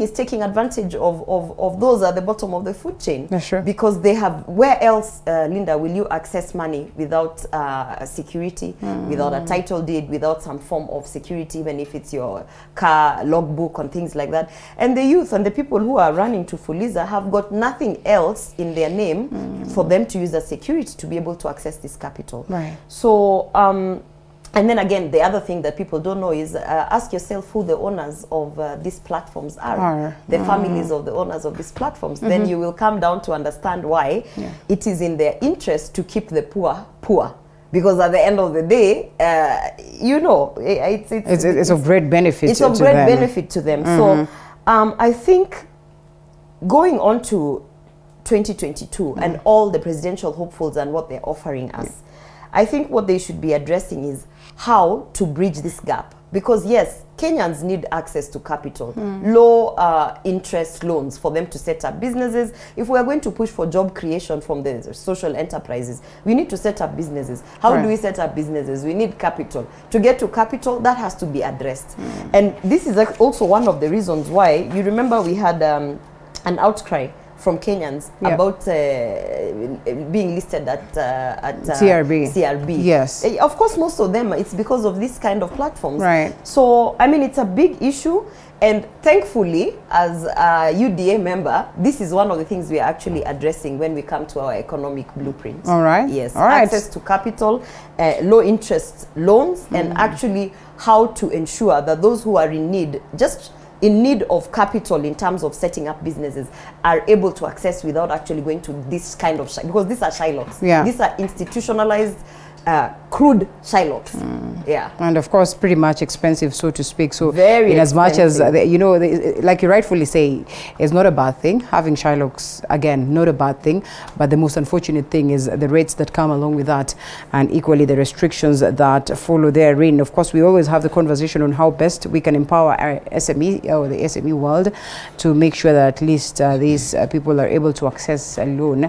is taking advantage of those at the bottom of the food chain. Yeah, sure. Because they have, where else, Linda, will you access money without security, without a title deed, without some form of security, even if it's your car logbook and things like that? And the youth and the people who are running to Fuliza have got nothing else in their name for them to use as security to be able to access this capital. Right. So, and then again, the other thing that people don't know is ask yourself who the owners of these platforms are. The families of the owners of these platforms. Then you will come down to understand why it is in their interest to keep the poor poor. Because at the end of the day, you know, it's of great benefit. It's of great benefit to them. So I think going on to 2022 and all the presidential hopefuls and what they're offering us, I think what they should be addressing is how to bridge this gap. Because yes, Kenyans need access to capital, low interest loans for them to set up businesses. If we are going to push for job creation from the social enterprises, we need to set up businesses. How do we set up businesses? We need capital. To get to capital, that has to be addressed. And this is also one of the reasons why, you remember we had an outcry from Kenyans about being listed at CRB. Yes. Of course, most of them, it's because of this kind of platforms. Right. So, I mean, it's a big issue. And thankfully, as a UDA member, this is one of the things we are actually addressing when we come to our economic blueprint. All right. Yes. All right. Access to capital, low interest loans, and actually how to ensure that those who are in need, in need of capital in terms of setting up businesses, are able to access without actually going to this kind of because these are Shylocks. Yeah. These are institutionalized, crude Shylocks. Yeah. And of course, pretty much expensive, so to speak. So very in as much as, expensive. you know, like you rightfully say, it's not a bad thing. Having Shylocks, again, not a bad thing. But the most unfortunate thing is the rates that come along with that, and equally the restrictions that follow therein. Of course, we always have the conversation on how best we can empower our SME, or the SME world, to make sure that at least these people are able to access a loan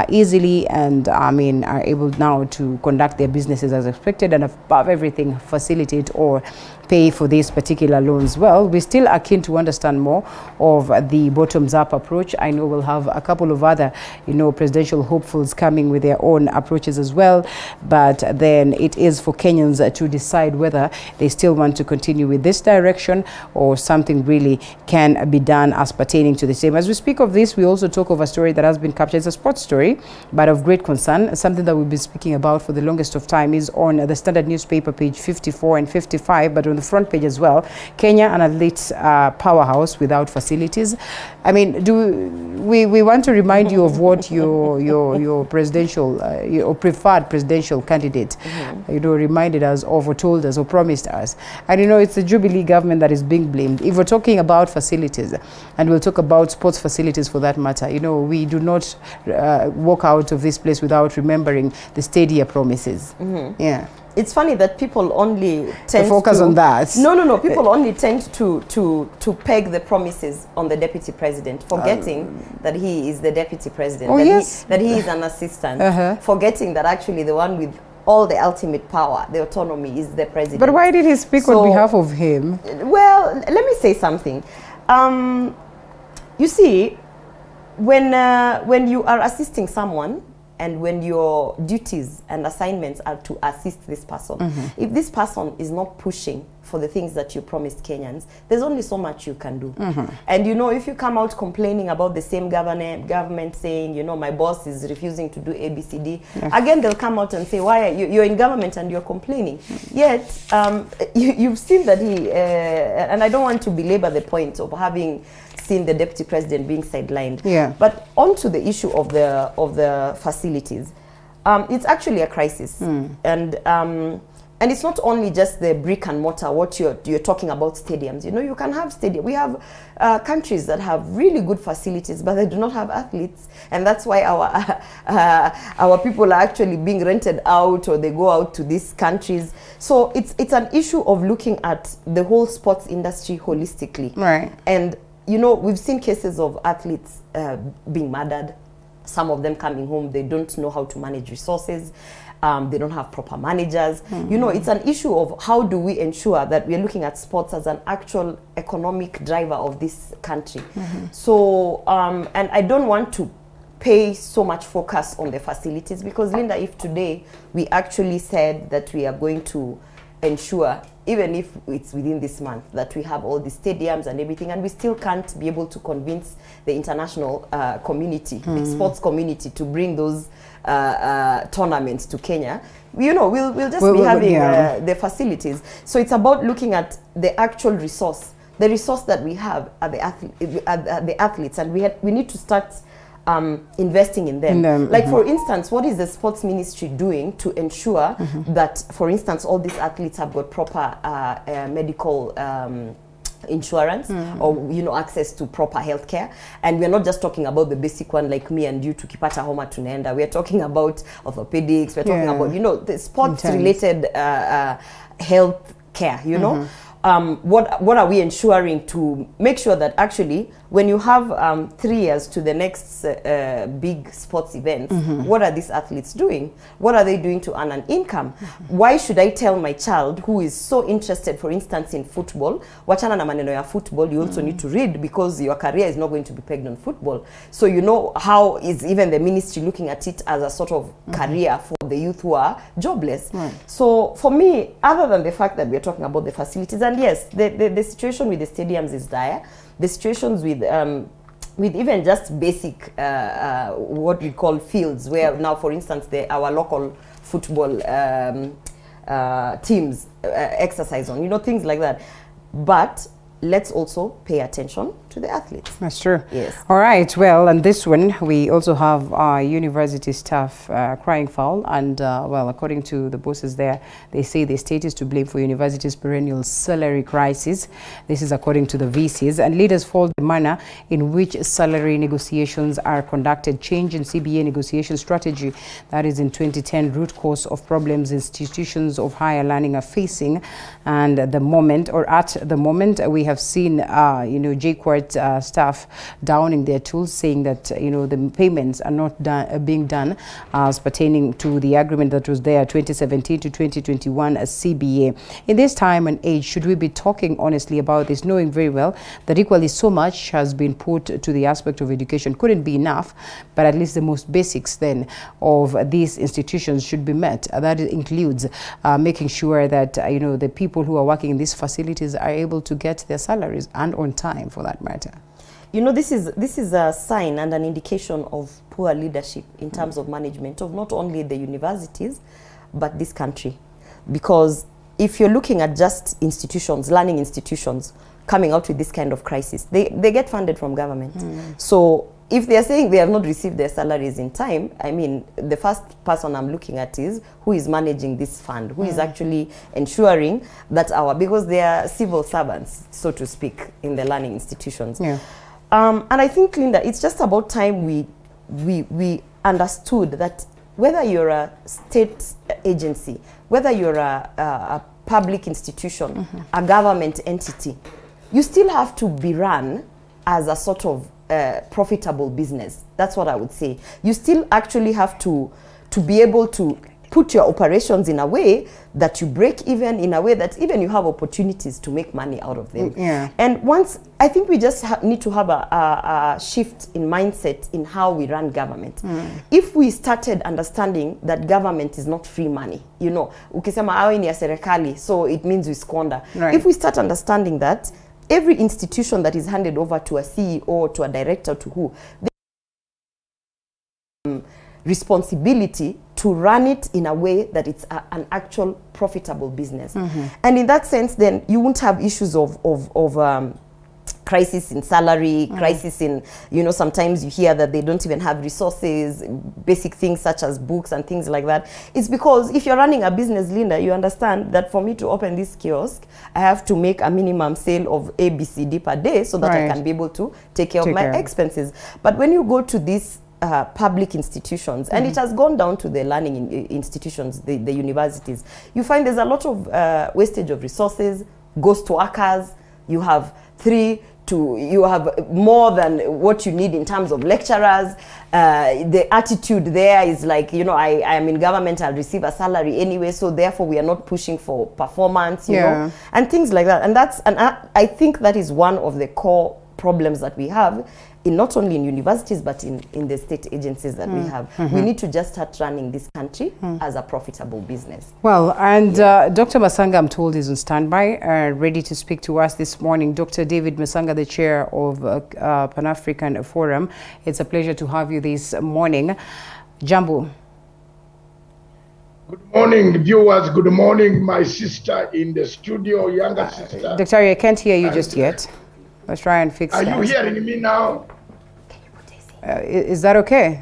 easily, and I mean, are able now to conduct their businesses as expected, and above everything facilitate or pay for these particular loans. Well, we still are keen to understand more of the bottoms-up approach. I know we'll have a couple of other, you know, presidential hopefuls coming with their own approaches as well, but then it is for Kenyans to decide whether they still want to continue with this direction or something really can be done as pertaining to the same. As we speak of this, we also talk of a story that has been captured. It's a sports story, but of great concern. Something that we've been speaking about for the longest of time is on the Standard newspaper, page 54 and 55, but on the front page as well. Kenya, an athletes powerhouse without facilities. I mean, we want to remind you of what your presidential, your preferred presidential candidate, you know, reminded us of, or told us, or promised us. And you know, it's the Jubilee government that is being blamed. If we're talking about facilities, and we'll talk about sports facilities for that matter, you know, we do not walk out of this place without remembering the stadia promises. Yeah. It's funny that people only tend to focus on that. No. People only tend to peg the promises on the deputy president, forgetting that he is the deputy president. Oh, that he is an assistant. Forgetting that actually the one with all the ultimate power, the autonomy, is the president. But why did he speak on behalf of him? Well, let me say something. You see, when you are assisting someone, and when your duties and assignments are to assist this person, if this person is not pushing for the things that you promised Kenyans, there's only so much you can do. And you know, if you come out complaining about the same government saying, you know, my boss is refusing to do ABCD, again they'll come out and say, why are you're in government and you're complaining? Yet you've seen that he and I don't want to belabor the point of having seen the deputy president being sidelined. But on to the issue of the facilities, it's actually a crisis, and it's not only just the brick and mortar. What you're talking about, stadiums. You know, you can have stadium. We have countries that have really good facilities, but they do not have athletes, and that's why our people are actually being rented out, or they go out to these countries. So it's an issue of looking at the whole sports industry holistically. Right. And you know, we've seen cases of athletes being murdered. Some of them coming home, they don't know how to manage resources. They don't have proper managers. You know, it's an issue of how do we ensure that we're looking at sports as an actual economic driver of this country. So, and I don't want to pay so much focus on the facilities, because Linda, if today we actually said that we are going to ensure, even if it's within this month, that we have all the stadiums and everything, and we still can't be able to convince the international community, the sports community, to bring those tournaments to Kenya, you know, we'll just be having the facilities. So it's about looking at the actual resource, the resource that we have at the athletes, and we need to start investing in them. Like for instance, what is the sports ministry doing to ensure that, for instance, all these athletes have got proper medical insurance, or you know, access to proper healthcare? And we're not just talking about the basic one like me and you, tukipata homa tunaenda. We're talking about orthopedics, we're talking about, you know, the sports related health care, you know. What are we ensuring to make sure that actually when you have 3 years to the next big sports event, what are these athletes doing? What are they doing to earn an income? Why should I tell my child who is so interested, for instance, in football, wachana na maneno ya football, you also need to read, because your career is not going to be pegged on football. So you know, how is even the ministry looking at it as a sort of career for the youth who are jobless? So for me, other than the fact that we're talking about the facilities, and yes, the situation with the stadiums is dire. The situations with even just basic what we call fields, where now, for instance, our local football teams exercise on, you know, things like that. But let's also pay attention to the athletes. That's true. Yes. All right. Well, on this one, we also have university staff crying foul. And, well, according to the bosses there, they say the state is to blame for university's perennial salary crisis. This is according to the VCs. And leaders fault the manner in which salary negotiations are conducted. Change in CBA negotiation strategy, that is in 2010, root cause of problems institutions of higher learning are facing. And at the moment, we have seen, you know, JQuart staff downing their tools, saying that, you know, the payments are not being done as pertaining to the agreement that was there 2017 to 2021 as CBA. In this time and age, should we be talking honestly about this, knowing very well that equally so much has been put to the aspect of education? Couldn't be enough, but at least the most basics then of these institutions should be met. That includes making sure that, you know, the people who are working in these facilities are able to get their salaries, and on time for that matter. You know, this is a sign and an indication of poor leadership in terms of management of not only the universities, but this country. Because if you're looking at just institutions, learning institutions, coming out with this kind of crisis, they get funded from government. So if they are saying they have not received their salaries in time, I mean, the first person I'm looking at is who is managing this fund, who is actually ensuring that because they are civil servants, so to speak, in the learning institutions. And I think, Linda, it's just about time we understood that whether you're a state agency, whether you're a public institution, a government entity, you still have to be run as a sort of profitable business. That's what I would say. You still actually have to be able to put your operations in a way that you break even, in a way that even you have opportunities to make money out of them. And once, I think we just need to have a shift in mindset in how we run government. If we started understanding that government is not free money, you know, ukisema awe ni ya serikali, so it means we squander. If we start understanding that, every institution that is handed over to a CEO, to a director, to who, responsibility to run it in a way that it's an actual profitable business. And in that sense, then you won't have issues of crisis in salary, crisis in, you know, sometimes you hear that they don't even have resources, basic things such as books and things like that. It's because if you're running a business, Linda, you understand that for me to open this kiosk, I have to make a minimum sale of ABCD per day so that I can be able to take care of my expenses. But when you go to these public institutions, and it has gone down to the learning institutions, the universities, you find there's a lot of wastage of resources, ghost workers. You have 3 you have more than what you need in terms of lecturers. The attitude there is like, you know, I am in government, I'll receive a salary anyway, so therefore we are not pushing for performance, you know, and things like that. And I think that is one of the core problems that we have, in not only in universities but in the state agencies that we have. We need to just start running this country as a profitable business. Well, and Dr. Masanga, I'm told, is on standby, ready to speak to us this morning. Dr. David Masanga, the chair of Pan-African Forum. It's a pleasure to have you this morning. Jambo. Good morning, viewers. Good morning, my sister in the studio, younger sister. Dr. I can't hear you just yet. Let's try and fix that. Are you hearing me now? Is that okay?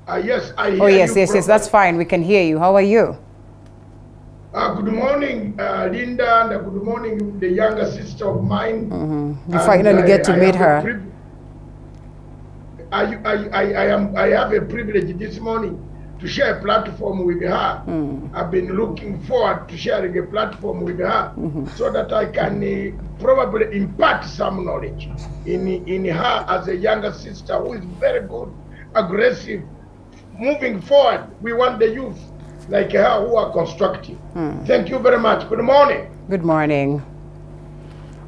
Yes, I hear you. Oh, yes, you. That's fine. We can hear you. How are you? Good morning, Linda, and good morning, the younger sister of mine. You finally get to meet her. I have a privilege this morning to share a platform with her. I've been looking forward to sharing a platform with her so that I can probably impart some knowledge in her as a younger sister who is very good, aggressive, moving forward. We want the youth like her who are constructive. Thank you very much. Good morning. Good morning.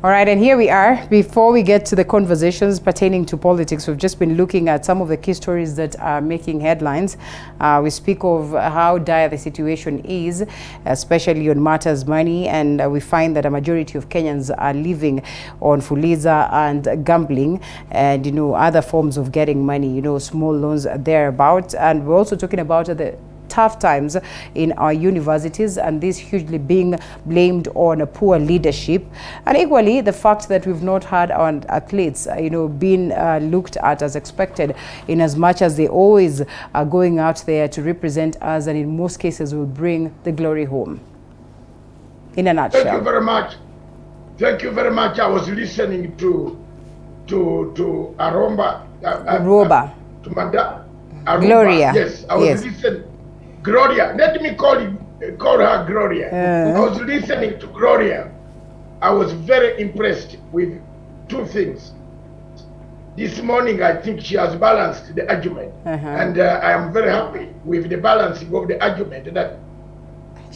All right, and here we are. Before we get to the conversations pertaining to politics, we've just been looking at some of the key stories that are making headlines. We speak of how dire the situation is, especially on matters money, and we find that a majority of Kenyans are living on fuliza and gambling and, you know, other forms of getting money, you know, small loans thereabout. And we're also talking about the tough times in our universities, and this hugely being blamed on a poor leadership, and equally the fact that we've not had our athletes, you know, being looked at as expected, in as much as they always are going out there to represent us, and in most cases will bring the glory home. In a nutshell. Thank you very much. Thank you very much. I was listening to Aromba. Aruba. To Madam Aruba. Gloria. Yes, I was listening. Gloria, let me call her Gloria. I was listening to Gloria. I was very impressed with two things. This morning, I think she has balanced the argument. And I am very happy with the balancing of the argument that,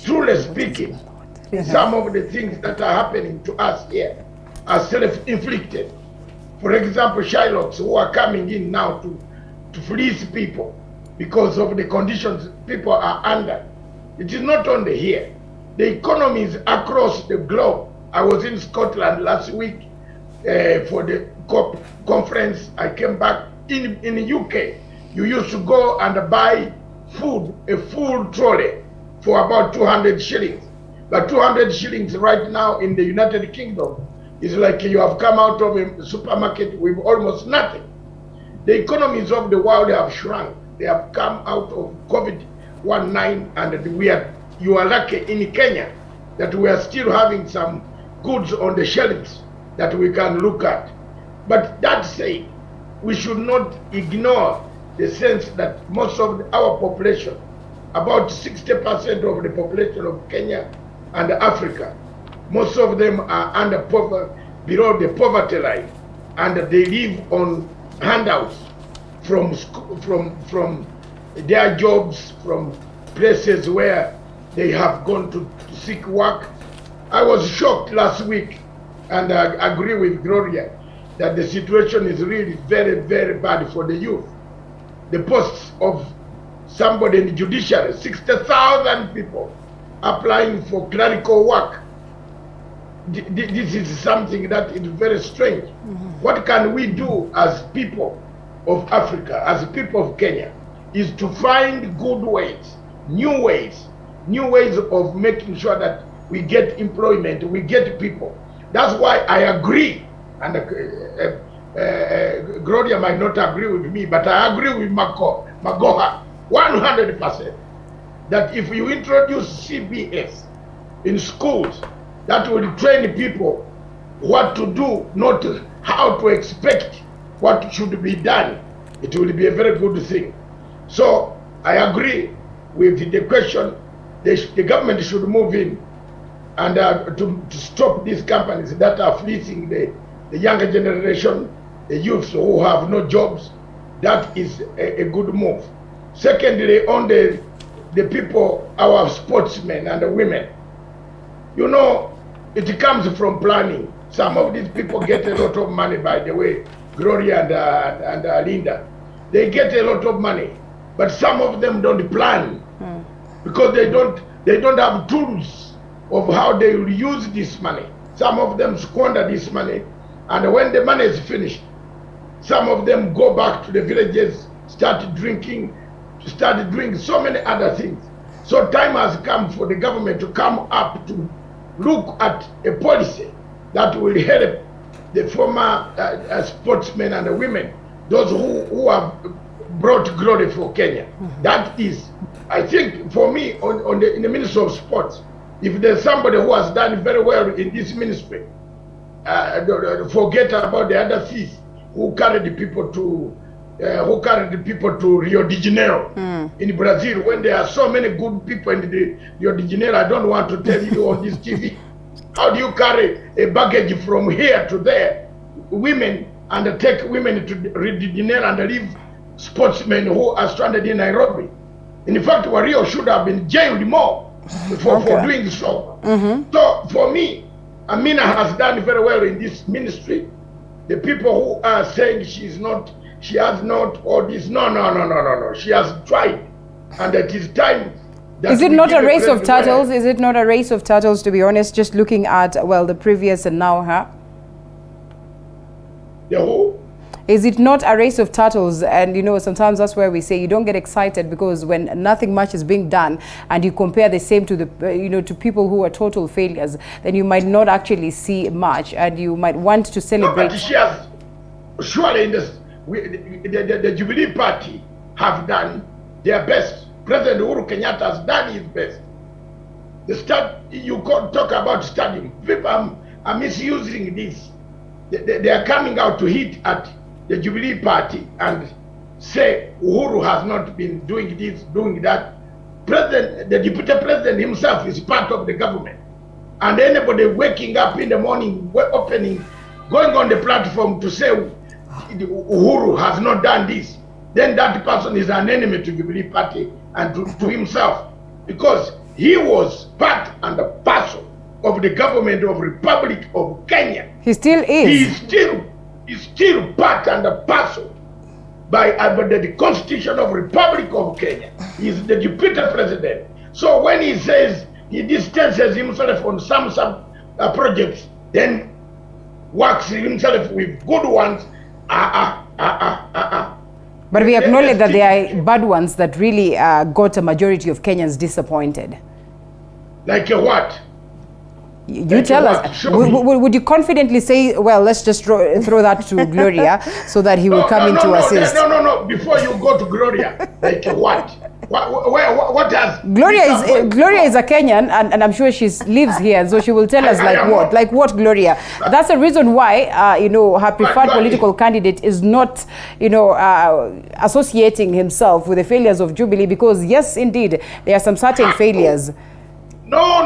truly speaking, some of the things that are happening to us here are self-inflicted. For example, Shylocks who are coming in now to fleece people because of the conditions people are under. It is not only here. The economies across the globe. I was in Scotland last week for the COP conference. I came back in the UK. You used to go and buy food, a full trolley, for about 200 shillings. But 200 shillings right now in the United Kingdom is like you have come out of a supermarket with almost nothing. The economies of the world have shrunk. They have come out of COVID-19, and you are lucky in Kenya that we are still having some goods on the shelves that we can look at. But that said, we should not ignore the sense that most of our population, about 60% of the population of Kenya and Africa, most of them are below the poverty line, and they live on handouts from their jobs, from places where they have gone to seek work. I was shocked last week, and I agree with Gloria that the situation is really very, very bad for the youth. The posts of somebody in the judiciary, 60,000 people applying for clerical work. This is something that is very strange. What can we do as people of Africa, as people of Kenya, is to find good ways, new ways of making sure that we get employment, we get people. That's why I agree, and Gloria might not agree with me, but I agree with Magoha 100%, that if you introduce CBS in schools, that will train people what to do, not how to expect what should be done. It will be a very good thing. So I agree with the question. The government should move in and to stop these companies that are fleecing the younger generation, the youths who have no jobs. That is a good move. Secondly, on the people, our sportsmen and the women, you know, it comes from planning. Some of these people get a lot of money, by the way, Gloria and Linda. They get a lot of money, but some of them don't plan because they don't have tools of how they will use this money. Some of them squander this money, and when the money is finished, some of them go back to the villages, start doing so many other things. So time has come for the government to come up to look at a policy that will help the former sportsmen and the women, those who have brought glory for Kenya. That is, I think, for me, in the Ministry of Sports, if there's somebody who has done very well in this ministry, forget about the other thieves who carried the people to Rio de Janeiro in Brazil, when there are so many good people in the Rio de Janeiro. I don't want to tell you on this TV. How do you carry a baggage from here to there, women, and take women to Rio de Janeiro and leave sportsmen who are stranded in Nairobi? In fact, Wario should have been jailed more for doing so. So for me, Amina has done very well in this ministry. The people who are saying she has not, all this, no. She has tried, and it is time. Is it not a race of turtles? Is it not a race of turtles, to be honest, just looking at, well, the previous and now her? The who? Is it not a race of turtles? And, you know, sometimes that's where we say you don't get excited, because when nothing much is being done and you compare the same to the, you know, to people who are total failures, then you might not actually see much, and you might want to celebrate. No, but she has, surely the Jubilee Party have done their best. President Uhuru Kenyatta has done his best. You can't talk about studying. People are misusing this. They are coming out to hit at the Jubilee Party and say Uhuru has not been doing this, doing that. The deputy president himself is part of the government. And anybody waking up in the morning, going on the platform to say Uhuru has not done this, then that person is an enemy to Jubilee Party and to himself, because he was part and a parcel of the government of Republic of Kenya. He still is. He's still part and a parcel by the Constitution of Republic of Kenya. He's the deputy president. So when he says he distances himself on some projects, then works himself with good ones, But we acknowledge that there are bad ones that really got a majority of Kenyans disappointed. Like what? You tell us. Would you confidently say, well, let's just throw that to Gloria so that he will come in to assist? No. Before you go to Gloria, like what? What has Gloria is a Kenyan, and I'm sure she lives here, so she will tell us like what Gloria. That's the reason why you know, her preferred political candidate is not, you know, associating himself with the failures of Jubilee, because yes, indeed, there are some certain failures. No.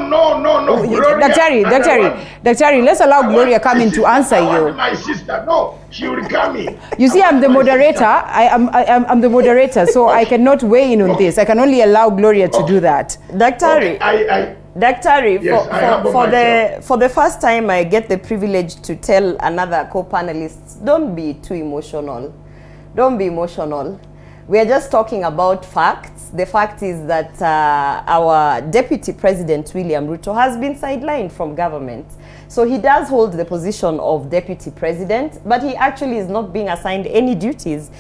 Daktari, let's allow Gloria come in to answer you. My sister, no, she will come in. You see, I'm the moderator. I'm the moderator, so I cannot weigh in on this. I can only allow Gloria to do that. Daktari, Daktari, yes, for the first time, I get the privilege to tell another co-panelists, don't be too emotional. Don't be emotional. We are just talking about facts. The fact is that our Deputy President, William Ruto, has been sidelined from government. So he does hold the position of Deputy President, but he actually is not being assigned any duties.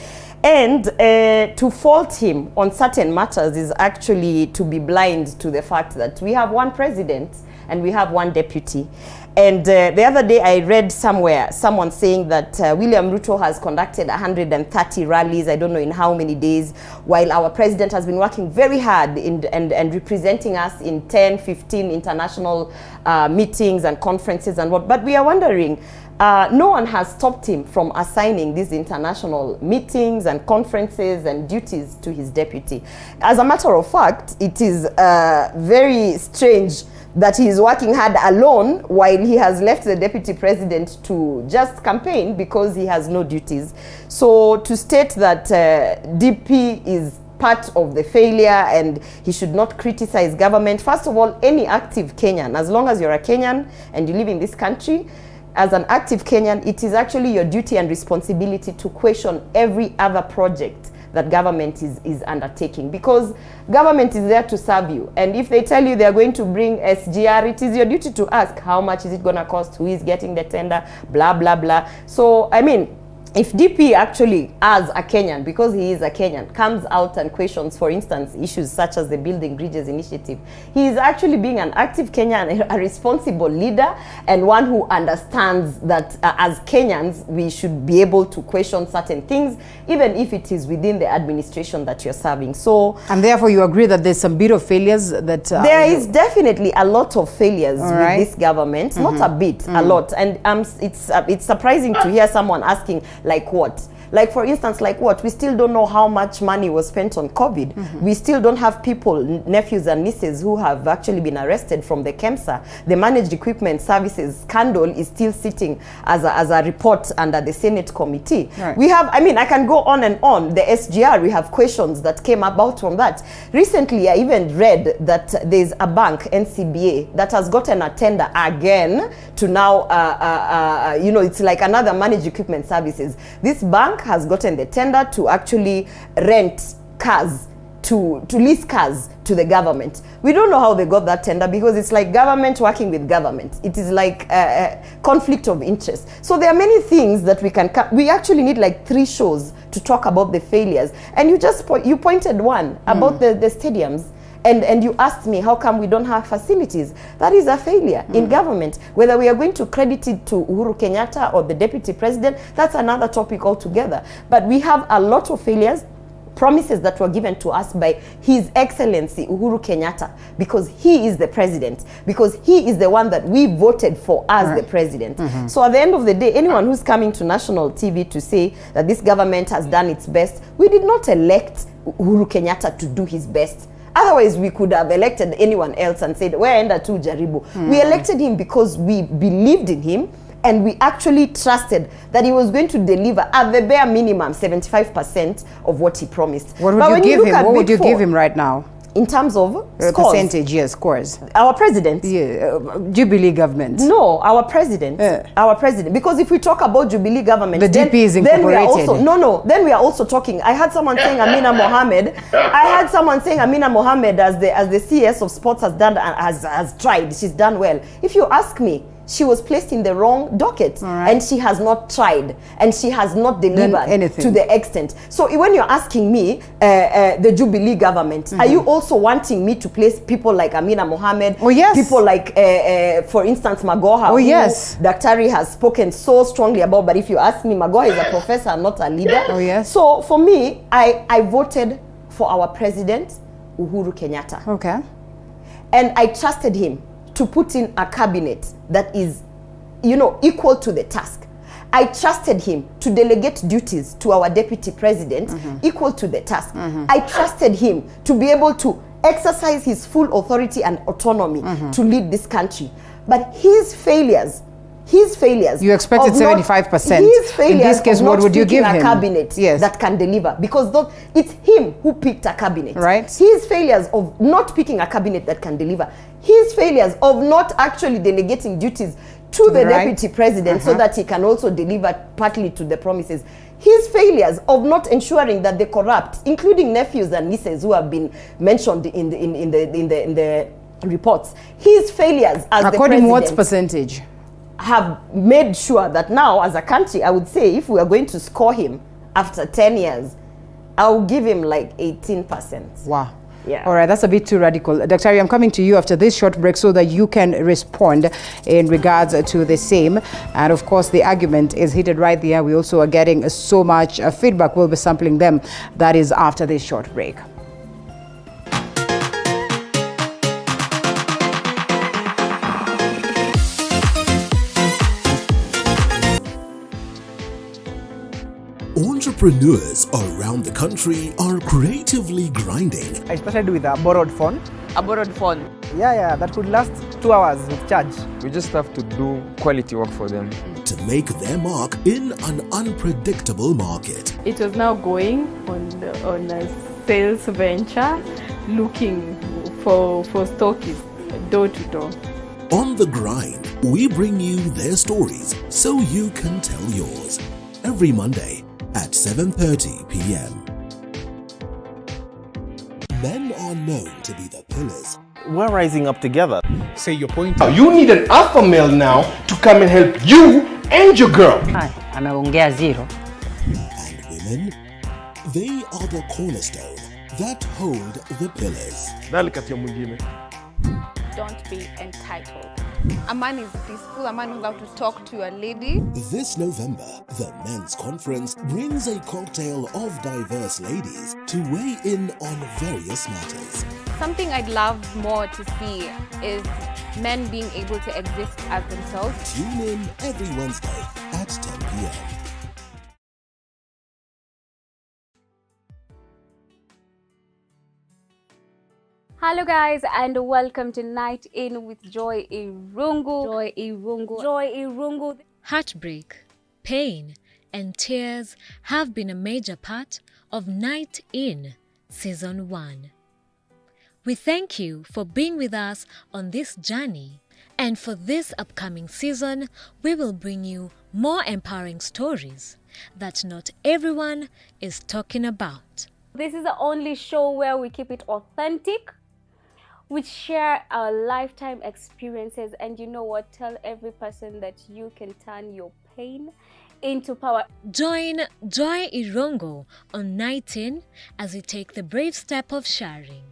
And to fault him on certain matters is actually to be blind to the fact that we have one president and we have one deputy. And the other day I read somewhere, someone saying that William Ruto has conducted 130 rallies, I don't know in how many days, while our president has been working very hard and representing us in 10, 15 international meetings and conferences and what. But we are wondering, no one has stopped him from assigning these international meetings and conferences and duties to his deputy. As a matter of fact, it is very strange that he is working hard alone while he has left the deputy president to just campaign because he has no duties. So to state that DP is part of the failure and he should not criticize government. First of all, any active Kenyan, as long as you're a Kenyan and you live in this country, as an active Kenyan, it is actually your duty and responsibility to question every other project that government is undertaking, because government is there to serve you. And if they tell you they're going to bring SGR, it is your duty to ask how much is it going to cost, who is getting the tender, blah, blah, blah. So, I mean, if DP actually, as a Kenyan, because he is a Kenyan, comes out and questions, for instance, issues such as the Building Bridges initiative, he is actually being an active Kenyan, a responsible leader, and one who understands that as Kenyans, we should be able to question certain things, even if it is within the administration that you're serving. So, and therefore you agree that there's some bit of failures that... there is definitely a lot of failures with this government, not a bit, a lot. And it's surprising to hear someone asking, like what? Like, for instance, like what? We still don't know how much money was spent on COVID. We still don't have people, nephews and nieces, who have actually been arrested from the KEMSA. The Managed Equipment Services scandal is still sitting as a report under the Senate committee. We have, I mean, I can go on and on. The SGR, we have questions that came about from that. Recently, I even read that there's a bank, NCBA, that has gotten a tender again to now, you know, it's like another Managed Equipment Services. This bank has gotten the tender to actually rent cars, to lease cars to the government. We don't know how they got that tender, because it's like government working with government. It is like a conflict of interest. So there are many things that we actually need like 3 shows to talk about the failures. And you pointed one about the stadiums. And you asked me, how come we don't have facilities? That is a failure in government. Whether we are going to credit it to Uhuru Kenyatta or the deputy president, that's another topic altogether. But we have a lot of failures, promises that were given to us by His Excellency Uhuru Kenyatta, because he is the president, because he is the one that we voted for as the president. So at the end of the day, anyone who's coming to national TV to say that this government has done its best, we did not elect Uhuru Kenyatta to do his best. Otherwise, we could have elected anyone else and said, we're tu jaribu. We elected him because we believed in him, and we actually trusted that he was going to deliver at the bare minimum 75% of what he promised. What would you give him? What would you give him right now? In terms of scores? Percentage, yes, scores. Our president? Yeah, Jubilee government. No, our president. Our president. Because if we talk about Jubilee government, the DP is incorporated. Then we are also, then we are also talking. I had someone saying Amina Mohammed. As the CS of sports has done, has tried. She's done well. If you ask me, she was placed in the wrong docket, and she has not tried, and she has not delivered to the extent. So when you're asking me, the Jubilee government, are you also wanting me to place people like Amina Mohammed? Oh yes. People like, for instance, Magoha, who Daktari has spoken so strongly about. But if you ask me, Magoha is a professor, not a leader. Oh yes. So for me, I voted for our president, Uhuru Kenyatta. Okay. And I trusted him to put in a cabinet that is, you know, equal to the task. I trusted him to delegate duties to our deputy president equal to the task. I trusted him to be able to exercise his full authority and autonomy to lead this country. But his failures, you expected 75%. His failures, in this case, what would you give him? A cabinet that can deliver, because it's him who picked a cabinet. Right. His failures of not picking a cabinet that can deliver. His failures of not actually delegating duties to the deputy president so that he can also deliver partly to the promises. His failures of not ensuring that the corrupt, including nephews and nieces who have been mentioned in the reports, his failures as the president. According what percentage? Have made sure that now, as a country, I would say if we are going to score him after 10 years, I'll give him like 18%. Wow. Yeah. All right, that's a bit too radical. Dr. I'm coming to you after this short break so that you can respond in regards to the same. And of course, the argument is heated right there. We also are getting so much feedback. We'll be sampling them. That is after this short break. Entrepreneurs around the country are creatively grinding. I started with a borrowed phone. A borrowed phone? Yeah, that could last 2 hours with charge. We just have to do quality work for them. To make their mark in an unpredictable market. It was now going on a sales venture, looking for stockists door to door. On the grind, we bring you their stories so you can tell yours. Every Monday at 7:30 p.m. Men are known to be the pillars. We're rising up together. Say your point. You need an alpha male now to come and help you and your girl. Anaongea zero. And women, they are the cornerstone that hold the pillars. Don't be entitled. A man is peaceful, a man knows how to talk to a lady. This November, the Men's Conference brings a cocktail of diverse ladies to weigh in on various matters. Something I'd love more to see is men being able to exist as themselves. Tune in every Wednesday at 10 p.m. Hello guys, and welcome to Night In with Joy Irungu. Joy Irungu. Joy Irungu. Heartbreak, pain, and tears have been a major part of Night In Season 1. We thank you for being with us on this journey, and for this upcoming season, we will bring you more empowering stories that not everyone is talking about. This is the only show where we keep it authentic. We share our lifetime experiences, and you know what? Tell every person that you can turn your pain into power. Join Joy Irungu on Night In as we take the brave step of sharing.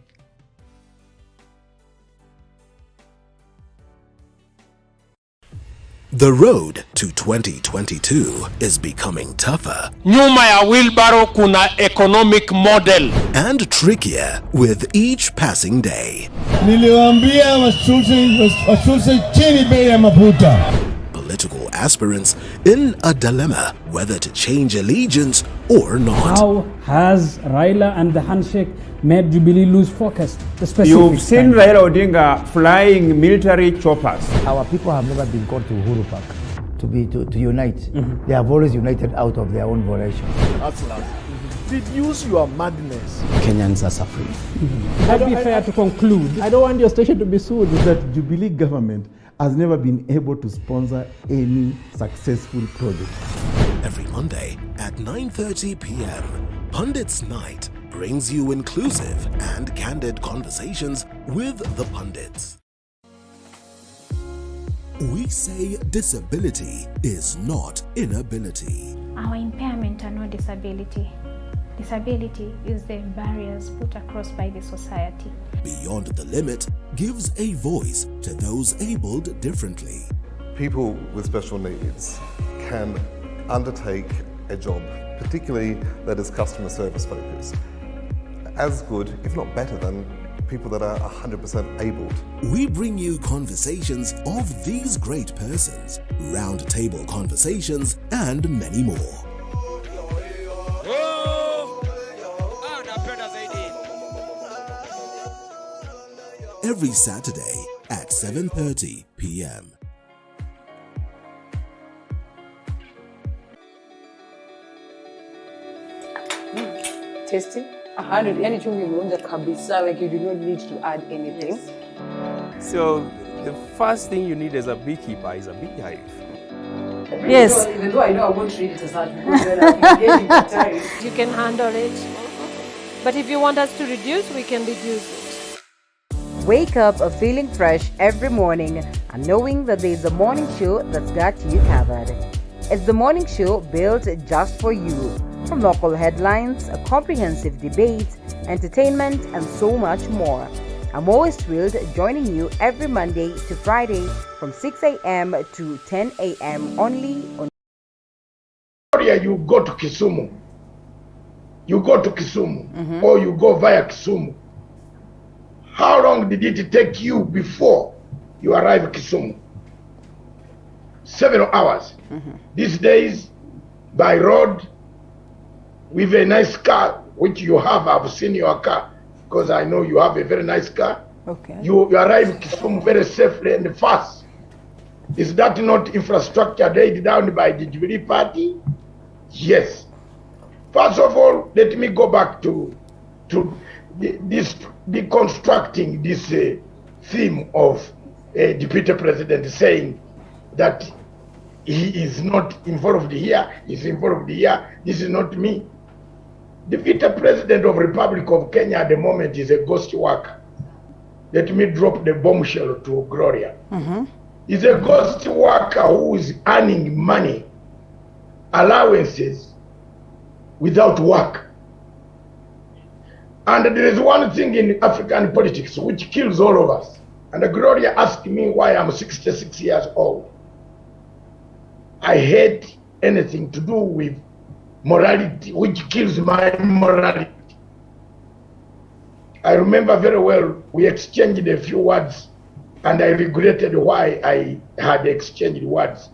The road to 2022 is becoming tougher. Nyuma ya wheelbarrow kuna economic model. And trickier with each passing day. Niliwaambia washushe chini bei ya mafuta. Political aspirants in a dilemma whether to change allegiance or not. How has Raila and the handshake made Jubilee lose focus? You've seen Raila Odinga flying military choppers. Our people have never been called to Uhuru Park to unite. They have always united out of their own volition. Reduce your madness. Kenyans are suffering. That'd be fair to conclude. I don't want your station to be sued. That Jubilee government has never been able to sponsor any successful project. Every Monday at 9:30 p.m., Pundits Night brings you inclusive and candid conversations with the pundits. We say disability is not inability. Our impairment are not disability. Disability is the barriers put across by the society. Beyond the Limit gives a voice to those abled differently. People with special needs can undertake a job, particularly that is customer service focused, as good, if not better, than people that are 100% abled. We bring you conversations of these great persons, round table conversations, and many more. Every Saturday at 7:30 p.m. Tasty. 100 anything you want kabisa, like you do not need to add anything. Yes. So the first thing you need as a beekeeper is a beehive. Yes. Even though I know I won't read it as that because then I'm getting the time. You can handle it. But if you want us to reduce, we can reduce it. Wake up feeling fresh every morning and knowing that there is a morning show that's got you covered. It's the morning show built just for you. From local headlines, a comprehensive debate, entertainment, and so much more. I'm always thrilled joining you every Monday to Friday from 6 a.m. to 10 a.m. only on. You go to Kisumu. You go to Kisumu, or you go via Kisumu. How long did it take you before you arrive at Kisumu? Several hours. These days, by road, with a nice car, which you have. I've seen your car, because I know you have a very nice car. Okay. You arrive Kisumu very safely and fast. Is that not infrastructure laid down by the Jubilee Party? Yes. First of all, let me go back to deconstructing this theme of a deputy president saying that he is not involved here, he's involved here, this is not me. The deputy president of Republic of Kenya at the moment is a ghost worker. Let me drop the bombshell to Gloria. He's a ghost worker who is earning money, allowances, without work. And there is one thing in African politics which kills all of us. And Gloria asked me why I'm 66 years old. I hate anything to do with morality, which kills my morality. I remember very well, we exchanged a few words, and I regretted why I had exchanged words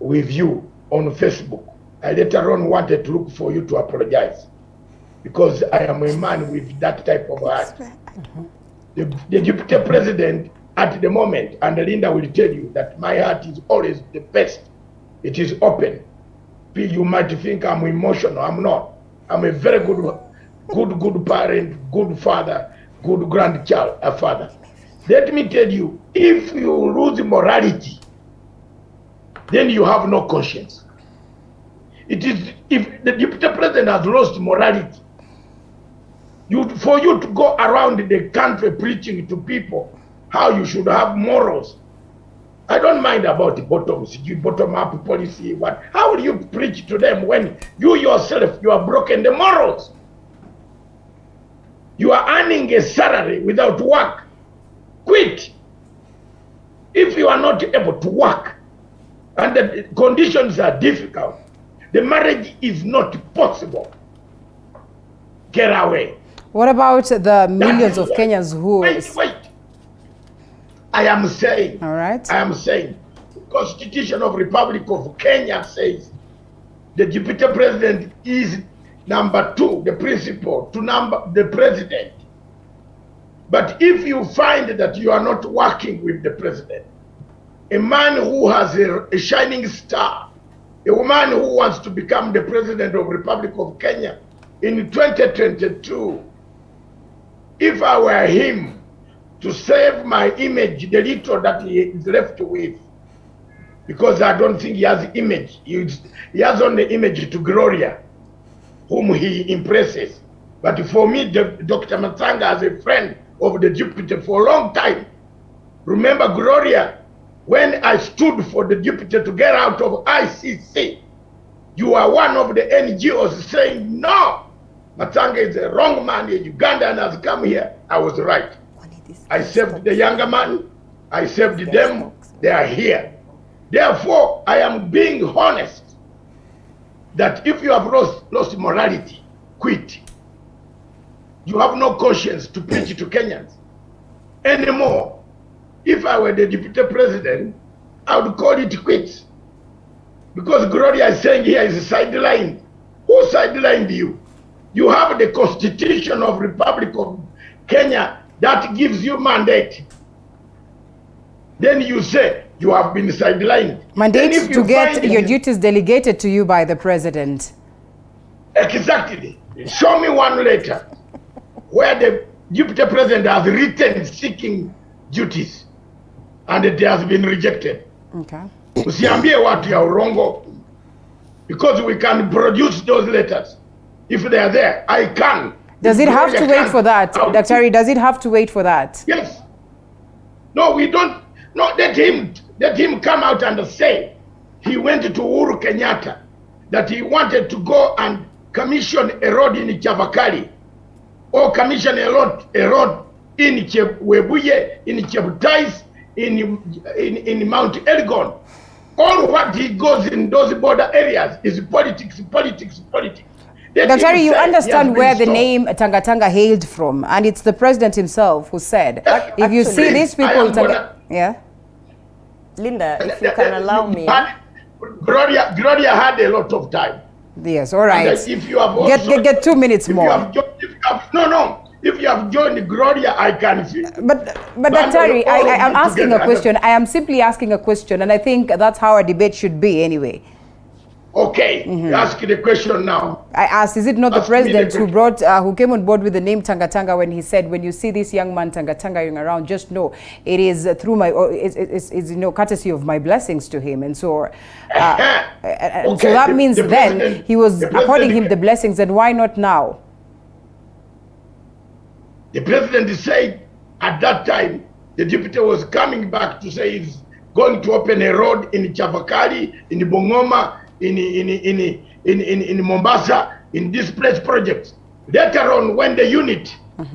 with you on Facebook. I later on wanted to look for you to apologize, because I am a man with that type of heart. The deputy president at the moment, and Linda will tell you that my heart is always the best. It is open. You might think I'm emotional. I'm not. I'm a very good parent, good father, good grandchild, a father. Let me tell you, if you lose morality, then you have no conscience. It is, if the deputy president has lost morality, for you to go around the country preaching to people how you should have morals. I don't mind about the bottom-up policy. How will you preach to them when you yourself, you have broken the morals? You are earning a salary without work. Quit. If you are not able to work and the conditions are difficult, the marriage is not possible, get away. What about the millions of Kenyans who... Wait. I am saying, all right. I am saying, the Constitution of Republic of Kenya says the deputy president is number 2, the principal to the president. But if you find that you are not working with the president, a man who has a shining star, a woman who wants to become the president of Republic of Kenya in 2022, if I were him, to save my image, the little that he is left with, because I don't think he has image. He has only image to Gloria, whom he impresses. But for me, Dr. Matanga as a friend of the deputy for a long time. Remember, Gloria, when I stood for the deputy to get out of ICC, you are one of the NGOs saying, no, Matanga is a wrong man, a Ugandan has come here. I was right. I saved the younger man, I saved them, they are here. Therefore, I am being honest that if you have lost morality, quit. You have no conscience to preach to Kenyans anymore. If I were the deputy president, I would call it quits. Because Gloria is saying here is sidelined. Who sidelined you? You have the Constitution of Republic of Kenya that gives you mandate. Then you say you have been sidelined. Mandate to get your duties delegated to you by the president. Exactly. Show me one letter where the deputy president has written seeking duties and it has been rejected. Okay. Usiambie watu ya urongo, because we can produce those letters. If they are there, I can. Does it have to wait for that, Dr. Does it have to wait for that? Yes. No, we don't. No, let him come out and say he went to Uhuru Kenyatta that he wanted to go and commission a road in Chavakali or commission a road in Webuye, in Chebutais, in Mount Elgon. All what he goes in those border areas is politics. Dr. You understand where the name Tanga Tanga hailed from, and it's the president himself who said, if you see these people... Yeah? Linda, if you can allow me... Gloria had a lot of time. Yes, all right. If you have also, get 2 minutes more. If you have joined Gloria, I can see. But Daktari, I'm asking a question. I am simply asking a question, and I think that's how a debate should be anyway. Okay, ask the question now. I asked, is it not the president who came on board with the name Tanga Tanga when he said, when you see this young man Tanga Tangaing around, just know it is through my, it's courtesy of my blessings to him. And so, and so that means then he was according him the blessings, and why not now? The president said at that time, the deputy was coming back to say he's going to open a road in Chavakali, in Bongoma, in Mombasa, in displaced projects. Later on, when the unit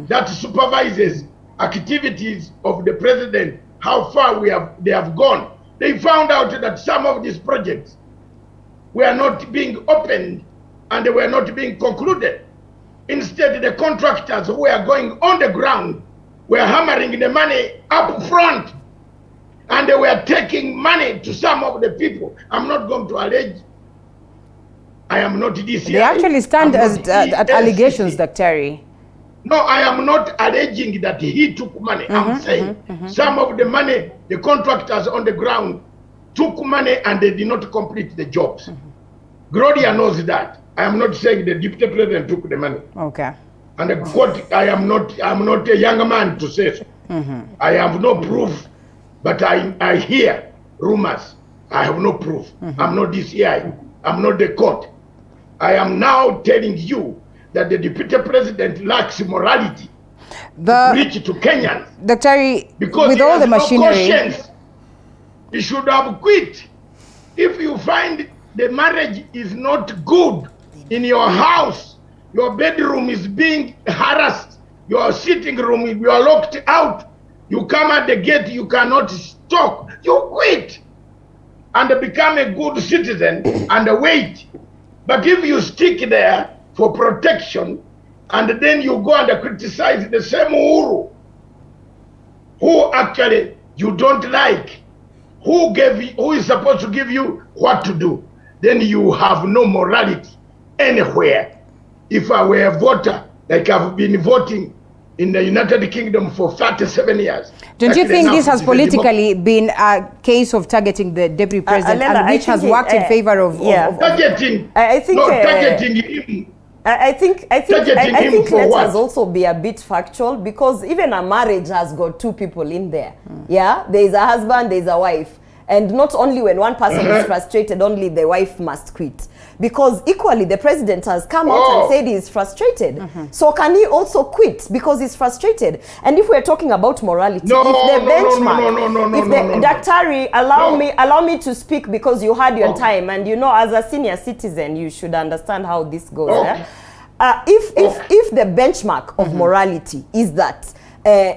that supervises activities of the president, how far they have gone, they found out that some of these projects were not being opened and they were not being concluded. Instead, the contractors who were going on the ground were hammering the money up front, and they were taking money to some of the people. I'm not going to allege. I am not DCI. They actually stand as allegations, Daktari. No, I am not alleging that he took money. I'm saying some of the money, the contractors on the ground took money and they did not complete the jobs. Gloria knows that. I am not saying the deputy president took the money. Okay. And I'm not a young man to say so. I have no proof, but I hear rumors. I have no proof. I'm not DCI. I'm not the court. I am now telling you that the deputy president lacks morality to preach to Kenyans. Daktari, because with all the machinery, no conscience, he should have quit. If you find the marriage is not good in your house, your bedroom is being harassed, your sitting room, you are locked out, you come at the gate, you cannot talk, you quit and become a good citizen and wait. But if you stick there for protection and then you go and criticize the same Uhuru who actually you don't like, who is supposed to give you what to do, then you have no morality anywhere. If I were a voter, like I've been voting in the United Kingdom for 37 years. Don't you think this has politically been a case of targeting the deputy president, and which has worked in favor of targeting? I think targeting him. I think let's also be a bit factual, because even a marriage has got two people in there. Yeah, there is a husband, there is a wife. And not only when one person is frustrated, only the wife must quit. Because equally, the president has come out and said he is frustrated. So can he also quit because he's frustrated? And if we're talking about morality, Daktari, allow me to speak, because you had your time, and you know, as a senior citizen, you should understand how this goes. If the benchmark of morality is that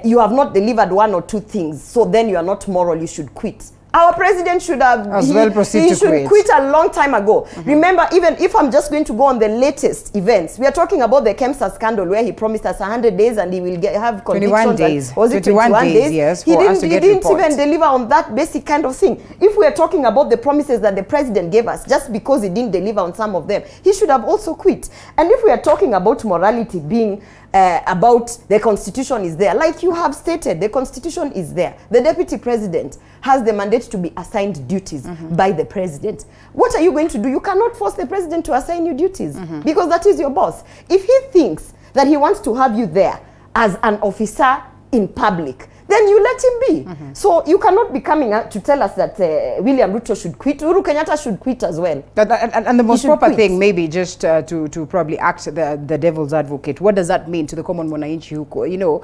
you have not delivered one or two things, so then you are not moral, you should quit. Our president should have quit a long time ago. Remember, even if I'm just going to go on the latest events, we are talking about the KEMSA scandal, where he promised us 100 days and he will have convictions. 21 days. Was it 21 days? Yes, he didn't even deliver on that basic kind of thing. If we are talking about the promises that the president gave us, just because he didn't deliver on some of them, he should have also quit. And if we are talking about morality being about the constitution is there, like you have stated, the constitution is there. The deputy president has the mandate to be assigned duties by the president. What are you going to do? You cannot force the president to assign you duties, because that is your boss. If he thinks that he wants to have you there as an officer in public, then you let him be. So you cannot be coming to tell us that William Ruto should quit. Uhuru Kenyatta should quit as well. And the most proper thing, maybe just to probably act the devil's advocate. What does that mean to the common mwananchi who, you know,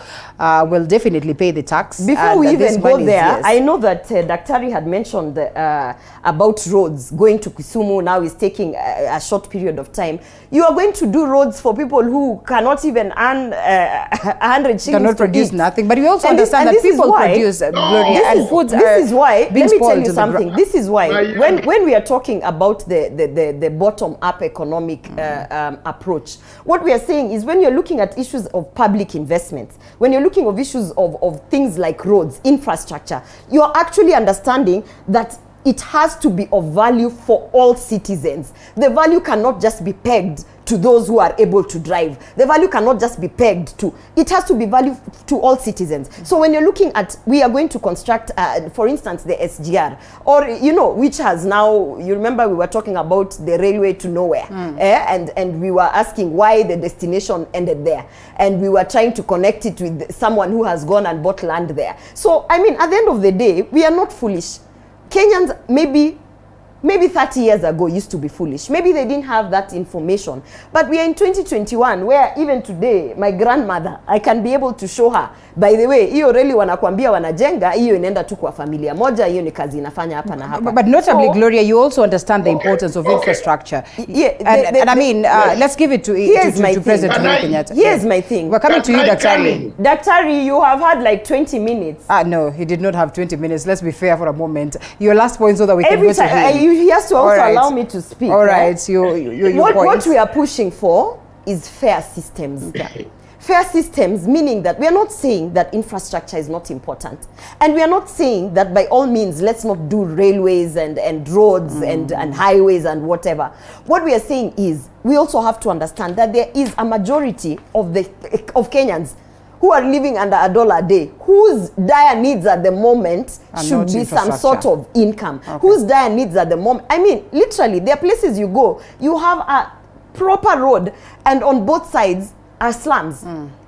will definitely pay the tax? Before we even go there, I know that Daktari had mentioned about roads. Going to Kisumu now is taking a short period of time. You are going to do roads for people who cannot even earn 100 shillings. Cannot produce nothing. But we also understand that people produce Gloria, and foods this is why, let me tell you something. This is why when we are talking about the bottom-up economic approach, what we are saying is, when you're looking at issues of public investments, when you're looking at issues of things like roads, infrastructure, you're actually understanding that it has to be of value for all citizens. The value cannot just be pegged to those who are able to drive. The value cannot just be pegged to, it has to be value to all citizens. So when you're looking at, we are going to construct, for instance, the SGR, or, you know, which has now, you remember we were talking about the railway to nowhere, and we were asking why the destination ended there. And we were trying to connect it with someone who has gone and bought land there. So, I mean, at the end of the day, we are not foolish. Kenyans maybe 30 years ago used to be foolish. Maybe they didn't have that information. But we are in 2021 where even today, my grandmother, I can be able to show her, by the way, hiyo really wanakuambia wanajenga, hiyo inaenda tu kwa familia moja, hiyo ni kazi inafanya hapa na hapa. But notably, Gloria, you also understand the importance of infrastructure. Yeah, and I mean, let's give it to President Uhuru Kenyatta. Here's my thing. We're coming to you, Daktari. Daktari, you have had like 20 minutes. No, he did not have 20 minutes. Let's be fair for a moment. Your last point so that we can go to him. He has to also allow me to speak. All right, what we are pushing for is fair systems. Fair systems, meaning that we are not saying that infrastructure is not important. And we are not saying that by all means, let's not do railways and roads and highways and whatever. What we are saying is, we also have to understand that there is a majority of Kenyans who are living under $1 a day, whose dire needs at the moment should be some sort of income, whose dire needs at the moment, I mean, literally, there are places you go, you have a proper road, and on both sides are slums.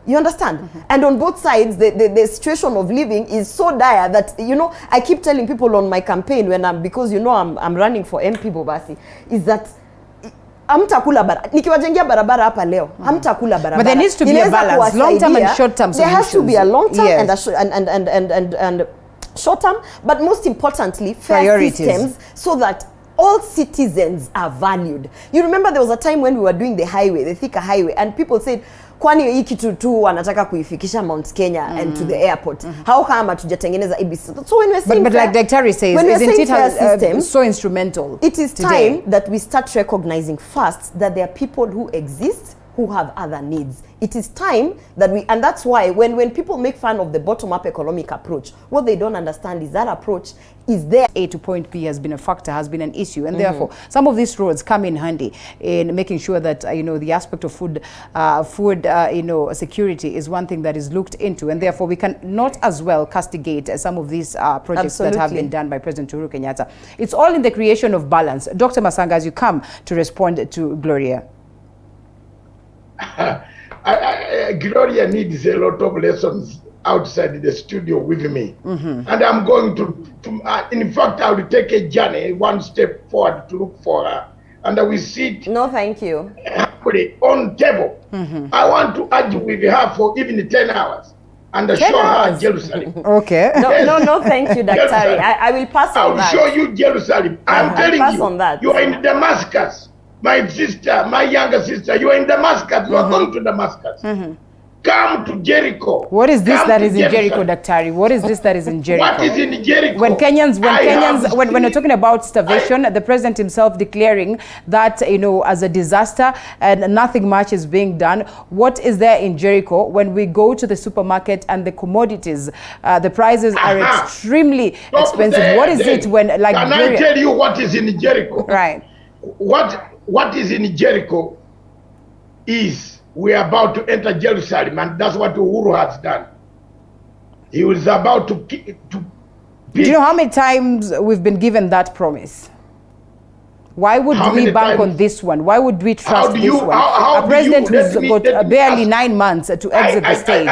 You understand? And on both sides, the situation of living is so dire that, you know, I keep telling people on my campaign because, you know, I'm running for MP Bobasi, is that hamtakula nikiwajengia barabara hapa leo, hamtakula barabara. But there needs to be a balance, long-term and short-term solutions. There has to be a long-term and short-term, but most importantly, fair systems so that all citizens are valued. You remember there was a time when we were doing the highway, the Thika highway, and people said, kwani hii kitu tu wanataka kuifikisha Mount Kenya and to the airport. How come tujatengeneza ABC? So when we're saying but like Daktari says, isn't it so instrumental? It is time that we start recognizing first that there are people who exist who have other needs. It is time that and that's why when people make fun of the bottom-up economic approach, what they don't understand is that approach is there. A to point B has been a factor, has been an issue, and therefore some of these roads come in handy in making sure that you know, the aspect of food you know, security is one thing that is looked into, and therefore we can not as well castigate some of these projects that have been done by President Uhuru Kenyatta. It's all in the creation of balance. Dr. Masanga, as you come to respond to Gloria. Gloria needs a lot of lessons outside the studio with me. And I'm going to in fact, I will take a journey one step forward to look for her. And I will sit. No, thank you. On table. I want to argue with her for even 10 hours. And show her Jerusalem. Okay. No, thank you, Daktari. I will pass on that. I will show you Jerusalem. I'm telling you, you are in Damascus. My sister, my younger sister, you are in Damascus. You are going to Damascus. Come to Jericho. What is this that is in Jericho, Daktari? What is this that is in Jericho? What is in Jericho? When we're talking about starvation, the president himself declaring that, you know, as a disaster and nothing much is being done. What is there in Jericho when we go to the supermarket and the commodities, the prices are extremely expensive? What is it when, like, can I tell you what is in Jericho? Right. What is in Jericho is we are about to enter Jerusalem, and that's what Uhuru has done. He was about to do you know how many times we've been given that promise? Why would we bank on this one? Why would we trust this one? A president who's got barely 9 months to exit the stage.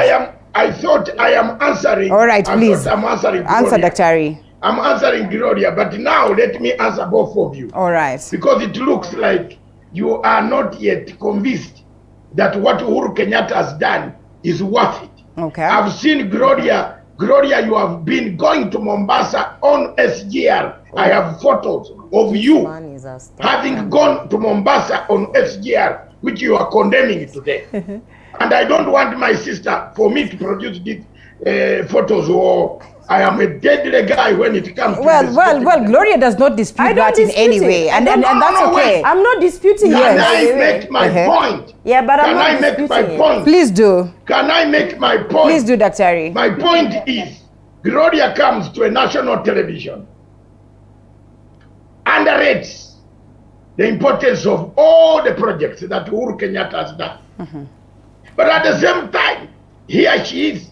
I thought I am answering. All right, please. I'm answering answer, Daktari. I'm answering Gloria, but now let me answer both of you. All right. Because it looks like you are not yet convinced that what Uhuru Kenyatta has done is worth it. Okay. I've seen Gloria. Gloria, you have been going to Mombasa on SGR. I have photos of you having gone to Mombasa on SGR, which you are condemning today. And I don't want my sister for me to produce these photos, or I am a deadly guy when it comes to well, Gloria does not dispute that in any way, and that's okay. I'm not disputing it. Can I make my point? Yeah, but I'm not disputing it. Can I make my point? Please do. Can I make my point? Please do, Daktari. My point is, Gloria comes to a national television underrates the importance of all the projects that Uhuru Kenyatta has done. But at the same time, here she is.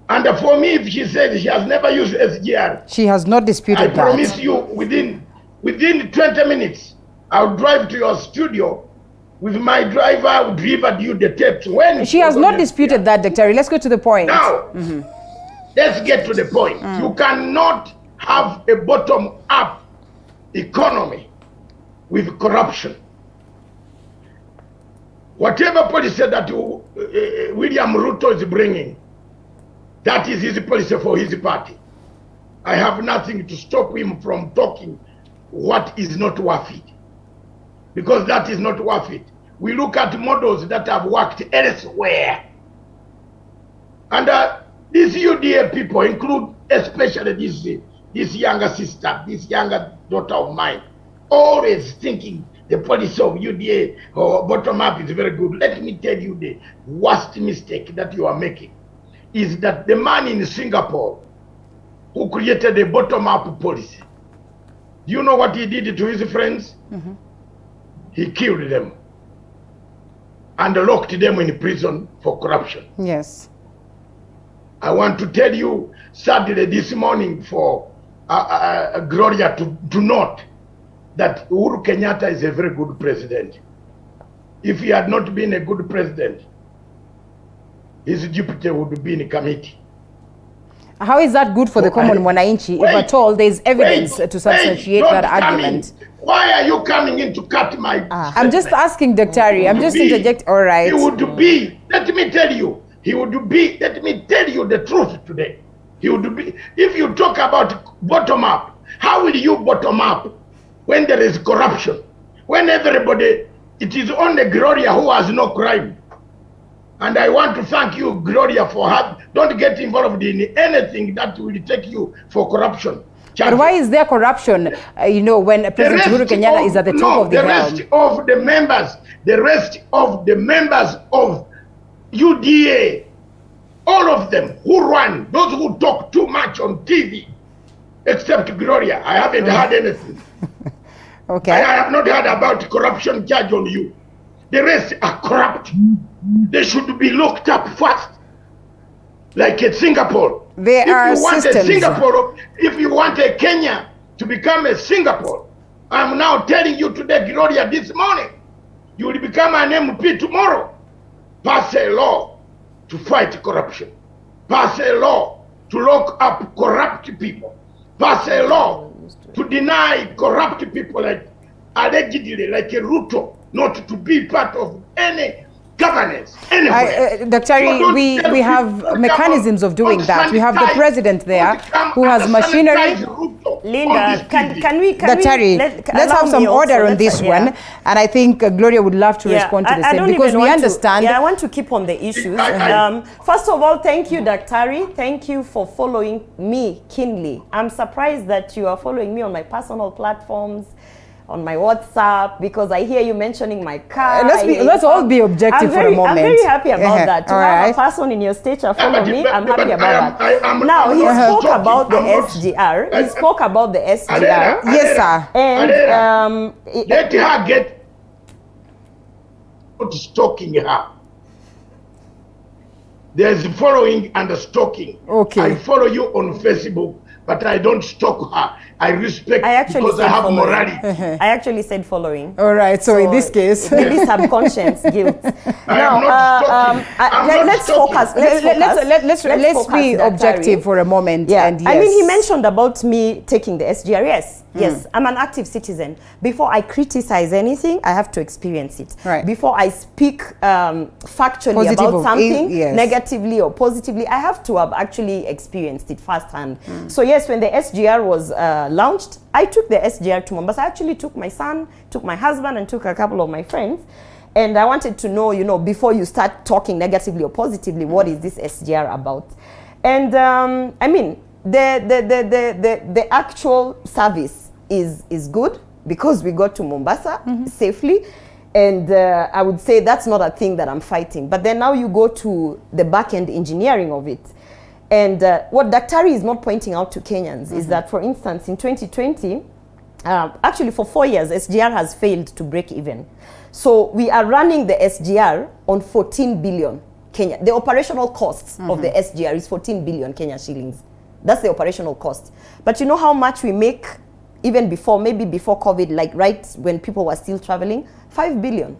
And for me, if she said she has never used SGR, she has not disputed that. I promise you, within 20 minutes, I'll drive to your studio with my driver. I will deliver you the tapes. When she has not disputed that, Dr. Let's go to the point. Now, let's get to the point. You cannot have a bottom-up economy with corruption. Whatever policy that William Ruto is bringing, that is his policy for his party. I have nothing to stop him from talking what is not worth it. Because that is not worth it. We look at models that have worked elsewhere. And these UDA people include especially this younger sister, this younger daughter of mine, always thinking the policy of UDA or bottom-up is very good. Let me tell you the worst mistake that you are making is that the man in Singapore who created a bottom-up policy, do you know what he did to his friends? He killed them and locked them in prison for corruption. Yes. I want to tell you, sadly, this morning for Gloria to note that Uhuru Kenyatta is a very good president. If he had not been a good president, his deputy would be in a committee. How is that good for the common Mwananchi if at all there is evidence to substantiate that argument? Why are you coming in to cut my... I'm just asking, Dr. I'm just interjecting. All right. He would be, let me tell you, he would be, let me tell you the truth today. He would be, if you talk about bottom up, how will you bottom up when there is corruption? When everybody, it is only Gloria who has no crime. And I want to thank you, Gloria, for don't get involved in anything that will take you for corruption. But why is there corruption, when President Uhuru Kenyatta is at the top of the rest of the members of UDA, all of them who run, those who talk too much on TV, except Gloria, I haven't heard anything. Okay. I have not heard about corruption charge on you. The rest are corrupt. They should be looked up first. Like in Singapore. There are systems. If you want a Kenya to become a Singapore, I'm now telling you today, Gloria, this morning, you will become an MP tomorrow. Pass a law to fight corruption. Pass a law to lock up corrupt people. Pass a law to deny corrupt people like allegedly, like a Ruto, not to be part of any governance anywhere. Dr. We have mechanisms of doing that. We have the president there who has machinery. Linda, can we let's have some order on this one. And I think Gloria would love to respond to the same because we understand. I want to keep on the issues. First of all, thank you, Dr. Thank you for following me keenly. I'm surprised that you are following me on my personal platforms, on my WhatsApp, because I hear you mentioning my car. Let's all be objective for a moment. I'm very happy about that. To have a person in your stature follow me, I'm happy about that. Now, he spoke about the SGR. He spoke about the SGR. Yes, sir. And let her get stalking her. There's following and stalking. Okay. I follow you on Facebook, but I don't stalk her. I respect because I have morality. I actually said following. All right, so in this case, maybe subconscious guilt. Now, let's focus. Let's be objective for a moment. Yeah, and yes. I mean, he mentioned about me taking the SGR. Yes, I'm an active citizen. Before I criticize anything, I have to experience it. Right. Before I speak factually about something, negatively or positively, I have to have actually experienced it firsthand. So yes, when the SGR was launched, I took the SGR to Mombasa. I actually took my son, took my husband, and took a couple of my friends. And I wanted to know, before you start talking negatively or positively, what is this SGR about? And I mean, the actual service is good because we got to Mombasa safely. And I would say that's not a thing that I'm fighting. But then now you go to the back-end engineering of it. And what Dr. is not pointing out to Kenyans is that, for instance, in 2020, actually for 4 years, SGR has failed to break even. So we are running the SGR on 14 billion Kenya. The operational costs of the SGR is 14 billion Kenya shillings. That's the operational cost. But you know how much we make even before, maybe before COVID, like right when people were still traveling? 5 billion.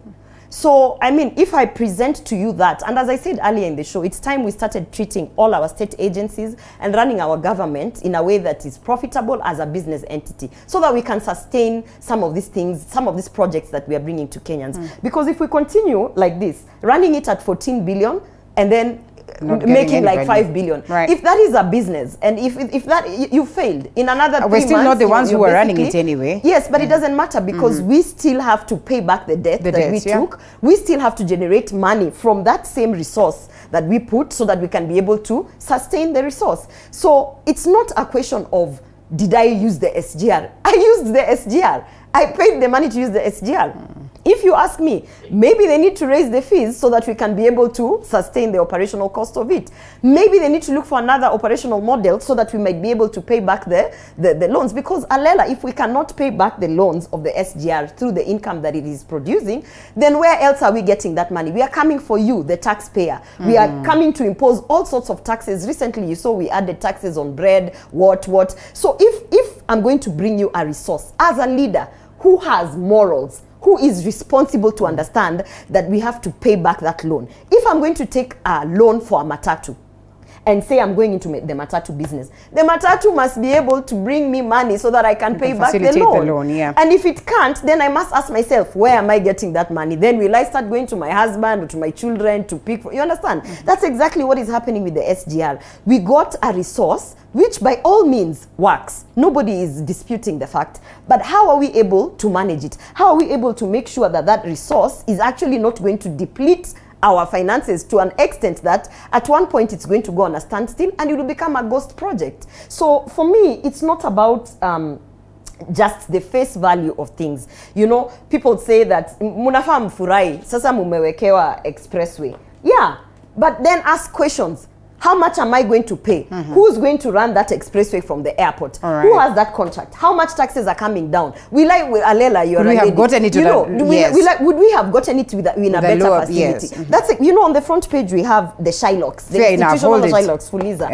So, I mean, if I present to you that, and as I said earlier in the show, it's time we started treating all our state agencies and running our government in a way that is profitable as a business entity, so that we can sustain some of these things, some of these projects that we are bringing to Kenyans. Because if we continue like this, running it at 14 billion and then making like 5 billion. Right. If that is a business, and if that you failed in another 3 we're still months, not the ones who are running it basically- anyway. Yes, but it doesn't matter because we still have to pay back the debt that we took. We still have to generate money from that same resource that we put so that we can be able to sustain the resource. So it's not a question of did I use the SGR? I used the SGR. I paid the money to use the SGR. If you ask me, maybe they need to raise the fees so that we can be able to sustain the operational cost of it. Maybe they need to look for another operational model so that we might be able to pay back the loans. Because Alela, if we cannot pay back the loans of the SGR through the income that it is producing, then where else are we getting that money? We are coming for you, the taxpayer. We are coming to impose all sorts of taxes. Recently, you saw we added taxes on bread, what. So if I'm going to bring you a resource as a leader who has morals, who is responsible to understand that we have to pay back that loan. If I'm going to take a loan for a matatu and say I'm going into the matatu business, the matatu must be able to bring me money so that I can pay back the loan. And if it can't, then I must ask myself, where am I getting that money? Then will I start going to my husband or to my children to pick for, you understand? That's exactly what is happening with the SGR. We got a resource which by all means works. Nobody is disputing the fact. But how are we able to manage it? How are we able to make sure that that resource is actually not going to deplete our finances to an extent that at one point it's going to go on a standstill and it will become a ghost project? So for me, it's not about just the face value of things. You know, people say that munafaa mfurahi, sasa mumewekewa expressway. Yeah, but then ask questions. How much am I going to pay? Who's going to run that expressway from the airport? Who has that contract? How much taxes are coming down? Alela, you're would we have gotten it to would we have gotten it in a better facility? Yes. That's it. You know, on the front page we have the Shylocks, the institutional Shylocks, Fuliza.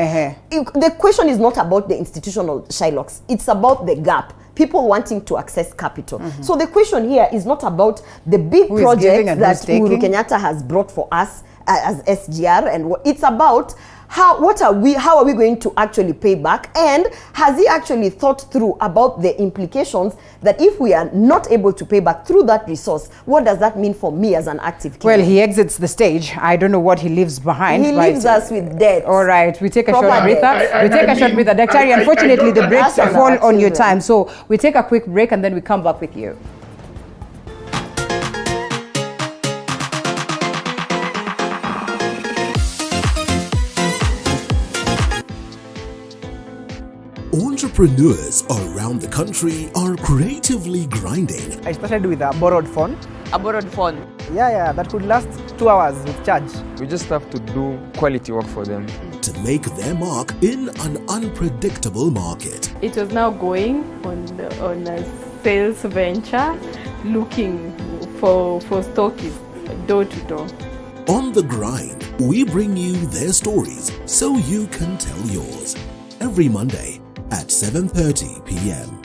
The question is not about the institutional Shylocks. It's about the gap. People wanting to access capital. So the question here is not about the big projects that Uhuru Kenyatta has brought for us as SGR, and it's about how are we going to actually pay back, and has he actually thought through about the implications that if we are not able to pay back through that resource, what does that mean for me as an active Kenyan? Well, he exits the stage. I don't know what he leaves behind. He leaves us with debt. All right, we take a short breather. We take a short breather. Daktari, unfortunately, the breaks fall on your time, so we take a quick break and then we come back with you. Entrepreneurs around the country are creatively grinding. I started with a borrowed phone. A borrowed phone? Yeah, that could last 2 hours with charge. We just have to do quality work for them. To make their mark in an unpredictable market. It was now going on a sales venture, looking for stockists door to door. On the grind, we bring you their stories so you can tell yours. Every Monday at 7:30 p.m.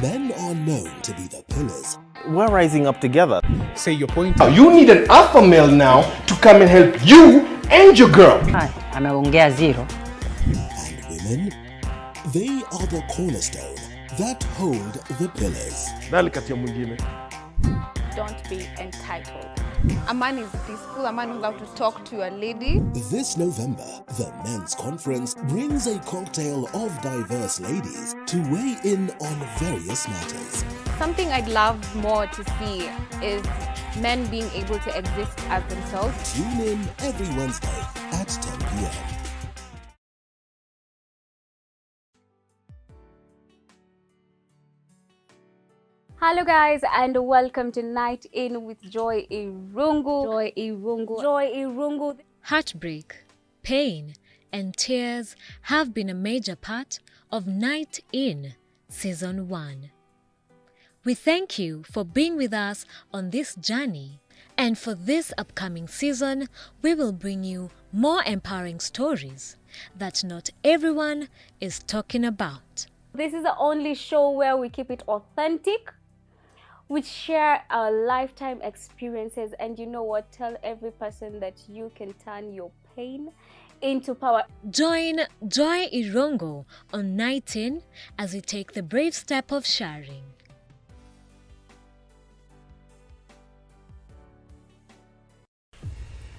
Men are known to be the pillars. We're rising up together. Say your point. You need an alpha male now to come and help you and your girl. Hi, ameongea zero. And women, they are the cornerstone that hold the pillars. Don't be entitled. A man is peaceful, a man knows how to talk to a lady. This November, the Men's Conference brings a cocktail of diverse ladies to weigh in on various matters. Something I'd love more to see is men being able to exist as themselves. Tune in every Wednesday at 10 p.m. Hello guys, and welcome to Night In with Joy Irungu. Joy Irungu. Heartbreak, pain, and tears have been a major part of Night In Season 1. We thank you for being with us on this journey, and for this upcoming season, we will bring you more empowering stories that not everyone is talking about. This is the only show where we keep it authentic. We share our lifetime experiences, and you know what? Tell every person that you can turn your pain into power. Join Joy Irongo on Night In as we take the brave step of sharing.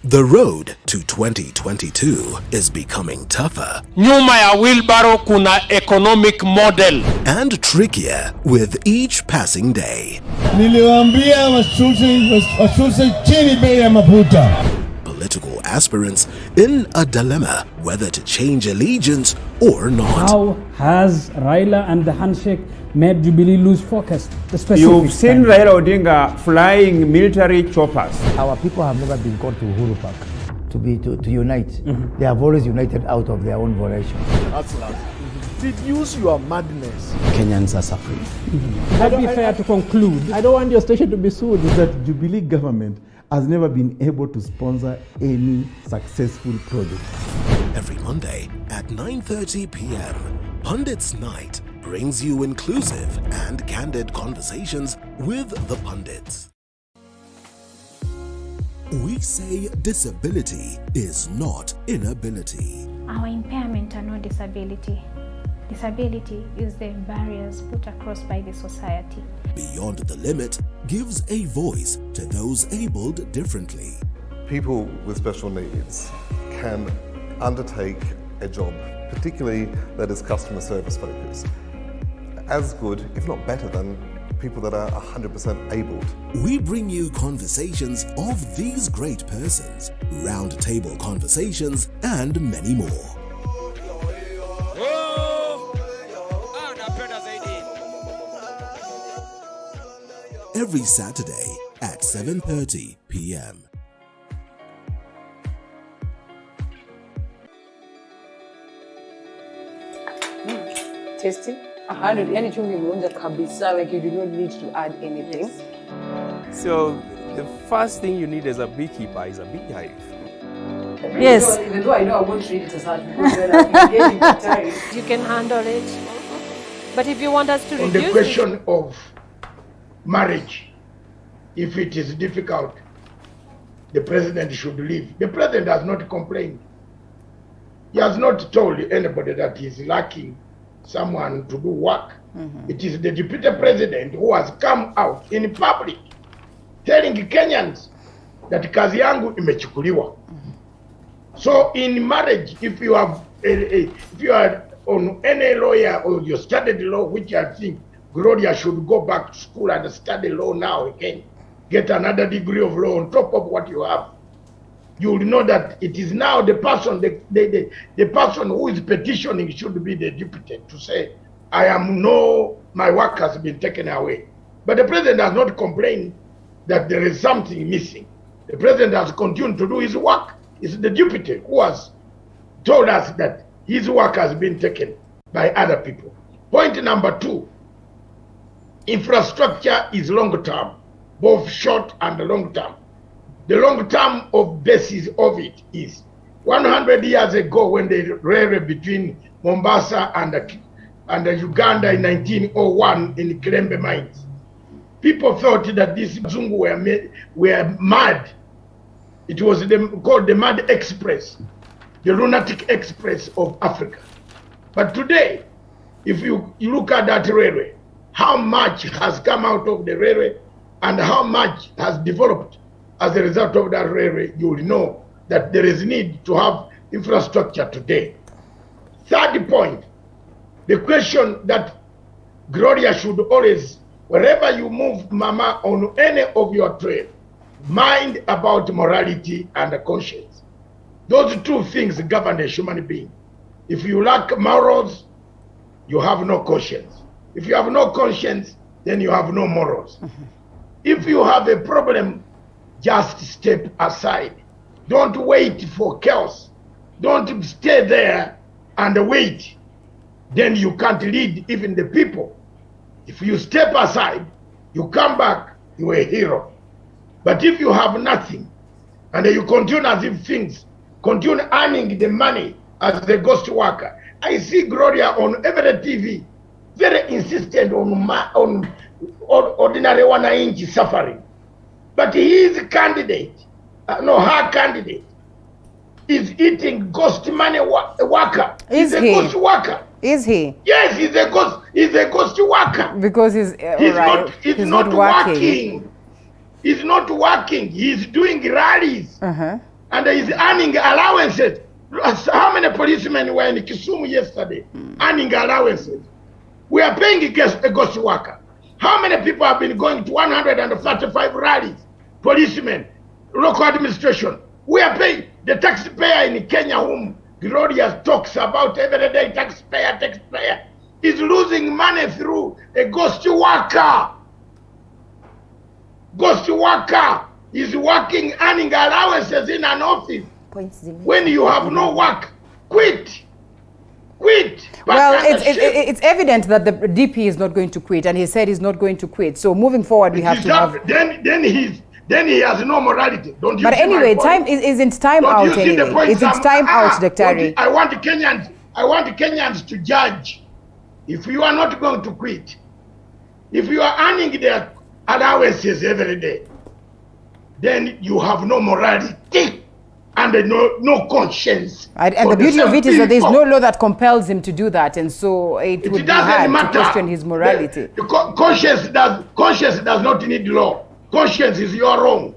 The road to 2022 is becoming tougher. Nyuma ya wheelbarrow kuna economic model. And trickier with each passing day. Niliwaambia washushe chini bei ya mafuta. Political aspirants in a dilemma whether to change allegiance or not. How has Raila and the handshake made Jubilee lose focus? You've seen Raila Odinga flying military choppers. Our people have never been called to Uhuru Park to unite. They have always united out of their own volition. Reduce your madness. Kenyans are suffering. Would it be fair to conclude? I don't want your station to be sued. That Jubilee government has never been able to sponsor any successful project. Every Monday at 9:30 p.m., Pundits Night brings you inclusive and candid conversations with the pundits. We say disability is not inability. Our impairment are not disability. Disability is the barriers put across by the society. Beyond the Limit gives a voice to those abled differently. People with special needs can undertake a job, particularly that is customer service focused, as good, if not better than, people that are 100% abled. We bring you conversations of these great persons, round table conversations, and many more. Every Saturday at 7:30 p.m. Tasty. Yani chumvi imeonja kabisa, like you do not need to add anything. So the first thing you need as a beekeeper is a beehive. Yes. Even though I know I won't treat it as that, because when I'm engaging the time. You can handle it. But if you want us to on reduce the question of marriage, if it is difficult, the president should leave. The president has not complained. He has not told anybody that he is lacking someone to do work. It is the deputy president who has come out in public telling Kenyans that kazi yangu imechukuliwa. So in marriage, if you have if you are on any lawyer or you studied law, which I think Gloria should go back to school and study law now again, get another degree of law on top of what you have, you will know that it is now the person, the person who is petitioning should be the deputy to say, my work has been taken away. But the president has not complained that there is something missing. The president has continued to do his work. It's the deputy who has told us that his work has been taken by other people. Point number 2, infrastructure is long term, both short and long term. The long term of basis of it is 100 years ago when the railway between Mombasa and Uganda in 1901 in Kirembe mines, people thought that these Zungu were mad. It was called the Mad Express, the lunatic express of Africa. But today, if you look at that railway, how much has come out of the railway and how much has developed as a result of that railway, you will know that there is need to have infrastructure today. Third point, the question that Gloria should always, wherever you move, Mama, on any of your trade, mind about morality and conscience. Those two things govern a human being. If you lack morals, you have no conscience. If you have no conscience, then you have no morals. If you have a problem, just step aside. Don't wait for chaos. Don't stay there and wait. Then you can't lead even the people If you step aside, you come back, you're a hero. But if you have nothing, and you continue as if things, continue earning the money as the ghost worker. I see Gloria on every TV, very insistent on ordinary wananchi suffering. But his candidate, her candidate, is eating ghost money worker. He's a ghost worker. Is he? Yes, he's a ghost worker. Because he's not working. He's not working. He's doing rallies. And he's earning allowances. How many policemen were in Kisumu yesterday earning allowances? We are paying a ghost worker. How many people have been going to 135 rallies? Policemen, local administration. We are paying. The taxpayer in Kenya whom Gloria talks about every day, taxpayer, is losing money through a ghost worker. Ghost worker is working, earning allowances in an office. When you have no work, quit. Well, it's evident that the DP is not going to quit, and he said he's not going to quit. So moving forward, we have to have. Then he has no morality. Don't you? But anyway, time isn't time out anyway. It's time out, Daktari. I want Kenyans to judge. If you are not going to quit, if you are earning their allowances every day, then you have no morality and no conscience. And the beauty of it is that there is no law that compels him to do that, and so it would be hard to question his morality. Conscience does not need law. Conscience is your wrong.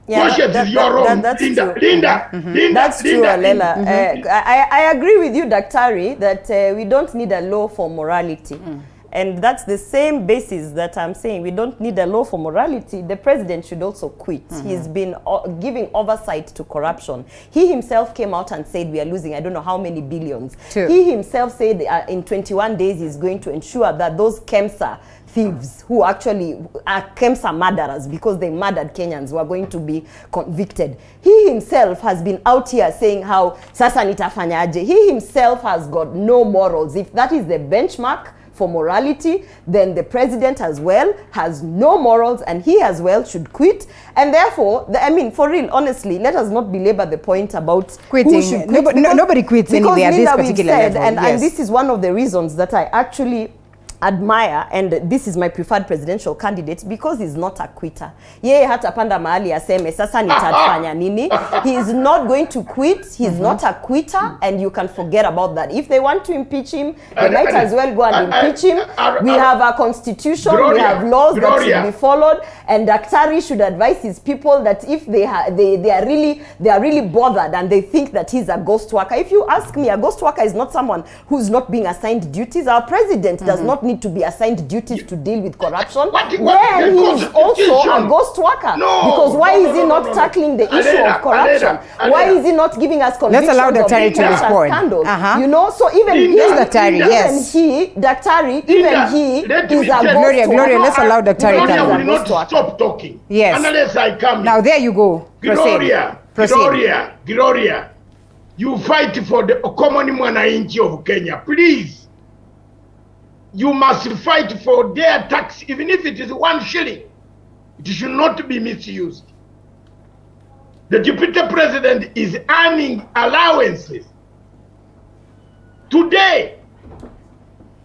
Yeah, conscience is your wrong. That's Linda, true. Linda, Linda, That's true, Linda. Alela. I agree with you, Daktari, that we don't need a law for morality. And that's the same basis that I'm saying. We don't need a law for morality. The president should also quit. He's been giving oversight to corruption. He himself came out and said we are losing I don't know how many billions. True. He himself said in 21 days he's going to ensure that those KEMSA thieves who actually are KEMSA murderers because they murdered Kenyans who are going to be convicted. He himself has been out here saying how sasa nitafanyaje. He himself has got no morals. If that is the benchmark for morality, then the president as well has no morals, and he as well should quit. And therefore, I mean, for real, honestly, let us not belabor the point about quitting. Who should quit. Nobody quits anyway at this particular level. And this is one of the reasons that I actually admire, and this is my preferred presidential candidate, because he's not a quitter. Yeye hata panda mahali aseme sasa nitafanya nini. He is not going to quit. He's not a quitter, and you can forget about that. If they want to impeach him, they might as well go and impeach him. We have a constitution, we have laws that should be followed, and Daktari should advise his people that if they are really bothered and they think that he's a ghost worker. If you ask me, a ghost worker is not someone who's not being assigned duties. Our president does not need to be assigned duties to deal with corruption. Then he is also a ghost worker. Because why is he not tackling the issue of corruption? Why is he not giving us convictions? Let's allow Daktari to respond. You know, so even he, Daktari, yes. Daktari, even he is a ghost Gloria, worker. let's allow Daktari to Gloria will not stop talking. Yes. Unless I come. Now there you go. Gloria, you fight for the common mwananchi of Kenya. Please. You must fight for their tax, even if it is 1 shilling. It should not be misused. The deputy president is earning allowances today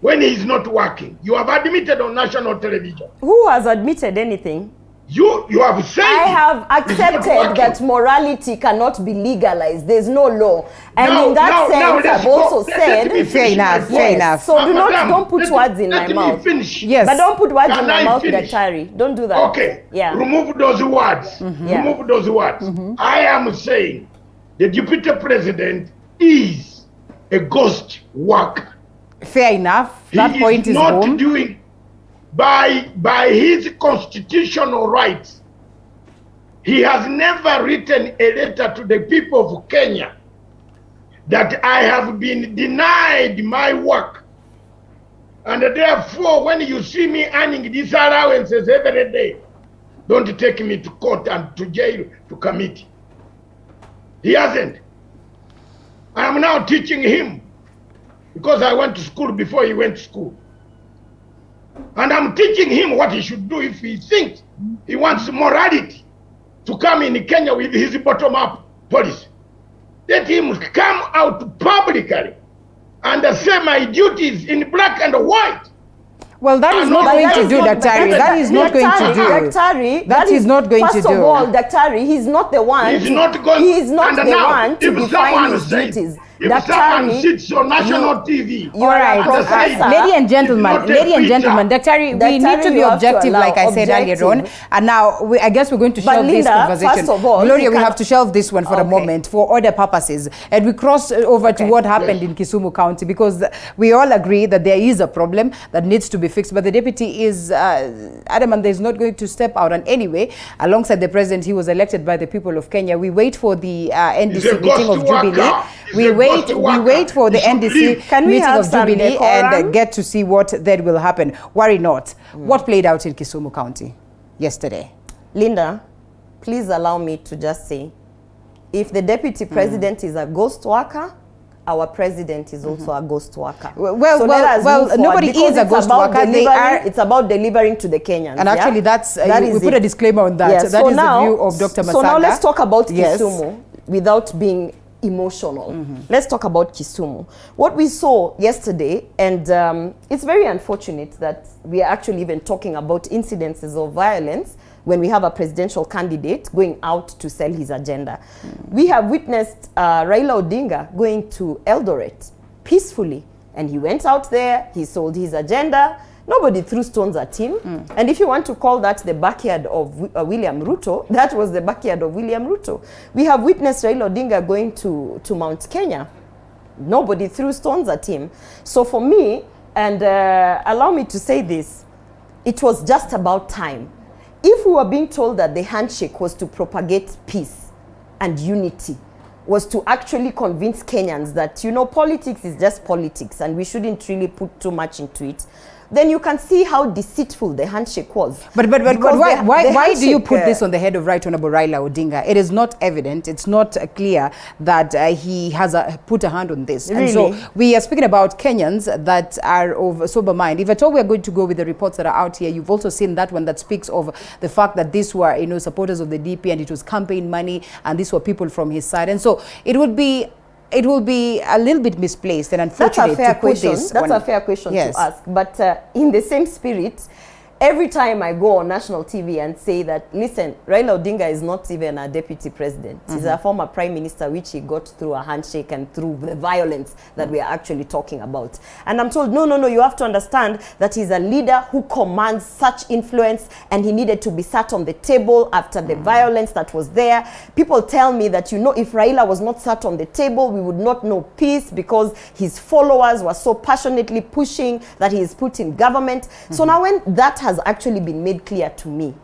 when he is not working. You have admitted on national television. Who has admitted anything? You have said I have accepted that morality cannot be legalized. There's no law. And in that sense, I've also said... Fair enough. So don't put words in my mouth. Yes. But don't put words in my mouth, Daktari. Don't do that. Okay. Yeah. Remove those words. Remove those words. I am saying the deputy president is a ghost worker. Fair enough. That point is not home. Doing by his constitutional rights. He has never written a letter to the people of Kenya that I have been denied my work. And therefore, when you see me earning these allowances every day, don't take me to court and to jail, to committee. He hasn't. I am now teaching him, because I went to school before he went to school. And I'm teaching him what he should do if he thinks he wants morality to come in Kenya with his bottom-up policy. Let him come out publicly and say my duties in black and white. Well, that is not going to do, Daktari. That is not going to do. Daktari, that is not going to do. First of all, Daktari, he's not the one. He's not going. He's not the one to if define his says, duties. If someone sits on national TV, All right, ladies and gentlemen, Daktari, we need to be objective, like I said earlier on. And now, I guess we're going to shelve this conversation. First of all, Gloria, we have to shelve this one for a moment for other purposes. And we cross over to what happened in Kisumu County, because we all agree that there is a problem that needs to be fixed. But the deputy is adamant that he's not going to step out. And anyway, alongside the president, he was elected by the people of Kenya. We wait for the NDC meeting of Jubilee. We wait for the NDC meeting of Jubilee and get to see what then will happen. Worry not. What played out in Kisumu County yesterday? Linda, please allow me to just say, if the deputy president is a ghost worker, our president is also a ghost worker. Well, nobody is a ghost worker. It's about delivering to the Kenyans. And actually, we put a disclaimer on that. Yes. That is the view of Dr. Masaga. So now let's talk about Kisumu without being emotional. Let's talk about Kisumu. What we saw yesterday, and it's very unfortunate that we are actually even talking about incidences of violence when we have a presidential candidate going out to sell his agenda. We have witnessed Raila Odinga going to Eldoret peacefully, and he went out there, he sold his agenda, nobody threw stones at him. And if you want to call that the backyard of William Ruto, that was the backyard of William Ruto. We have witnessed Raila Odinga going to Mount Kenya. Nobody threw stones at him. So for me, and allow me to say this, it was just about time. If we were being told that the handshake was to propagate peace and unity, was to actually convince Kenyans that, you know, politics is just politics and we shouldn't really put too much into it, then you can see how deceitful the handshake was. But why do you put this on the head of Right Honorable Raila Odinga? It is not evident, it's not clear that he has put a hand on this. Really? And so we are speaking about Kenyans that are of sober mind. If at all we are going to go with the reports that are out here, you've also seen that one that speaks of the fact that these were, you know, supporters of the DP and it was campaign money and these were people from his side. And so it will be a little bit misplaced and unfortunate to put this That's a fair question to ask. But in the same spirit, every time I go on national TV and say that, listen, Raila Odinga is not even a deputy president. He's a former prime minister, which he got through a handshake and through the violence that we are actually talking about. And I'm told, no, you have to understand that he's a leader who commands such influence and he needed to be sat on the table after the violence that was there. People tell me that, you know, if Raila was not sat on the table, we would not know peace because his followers were so passionately pushing that he is put in government. So now when that has actually been made clear to me,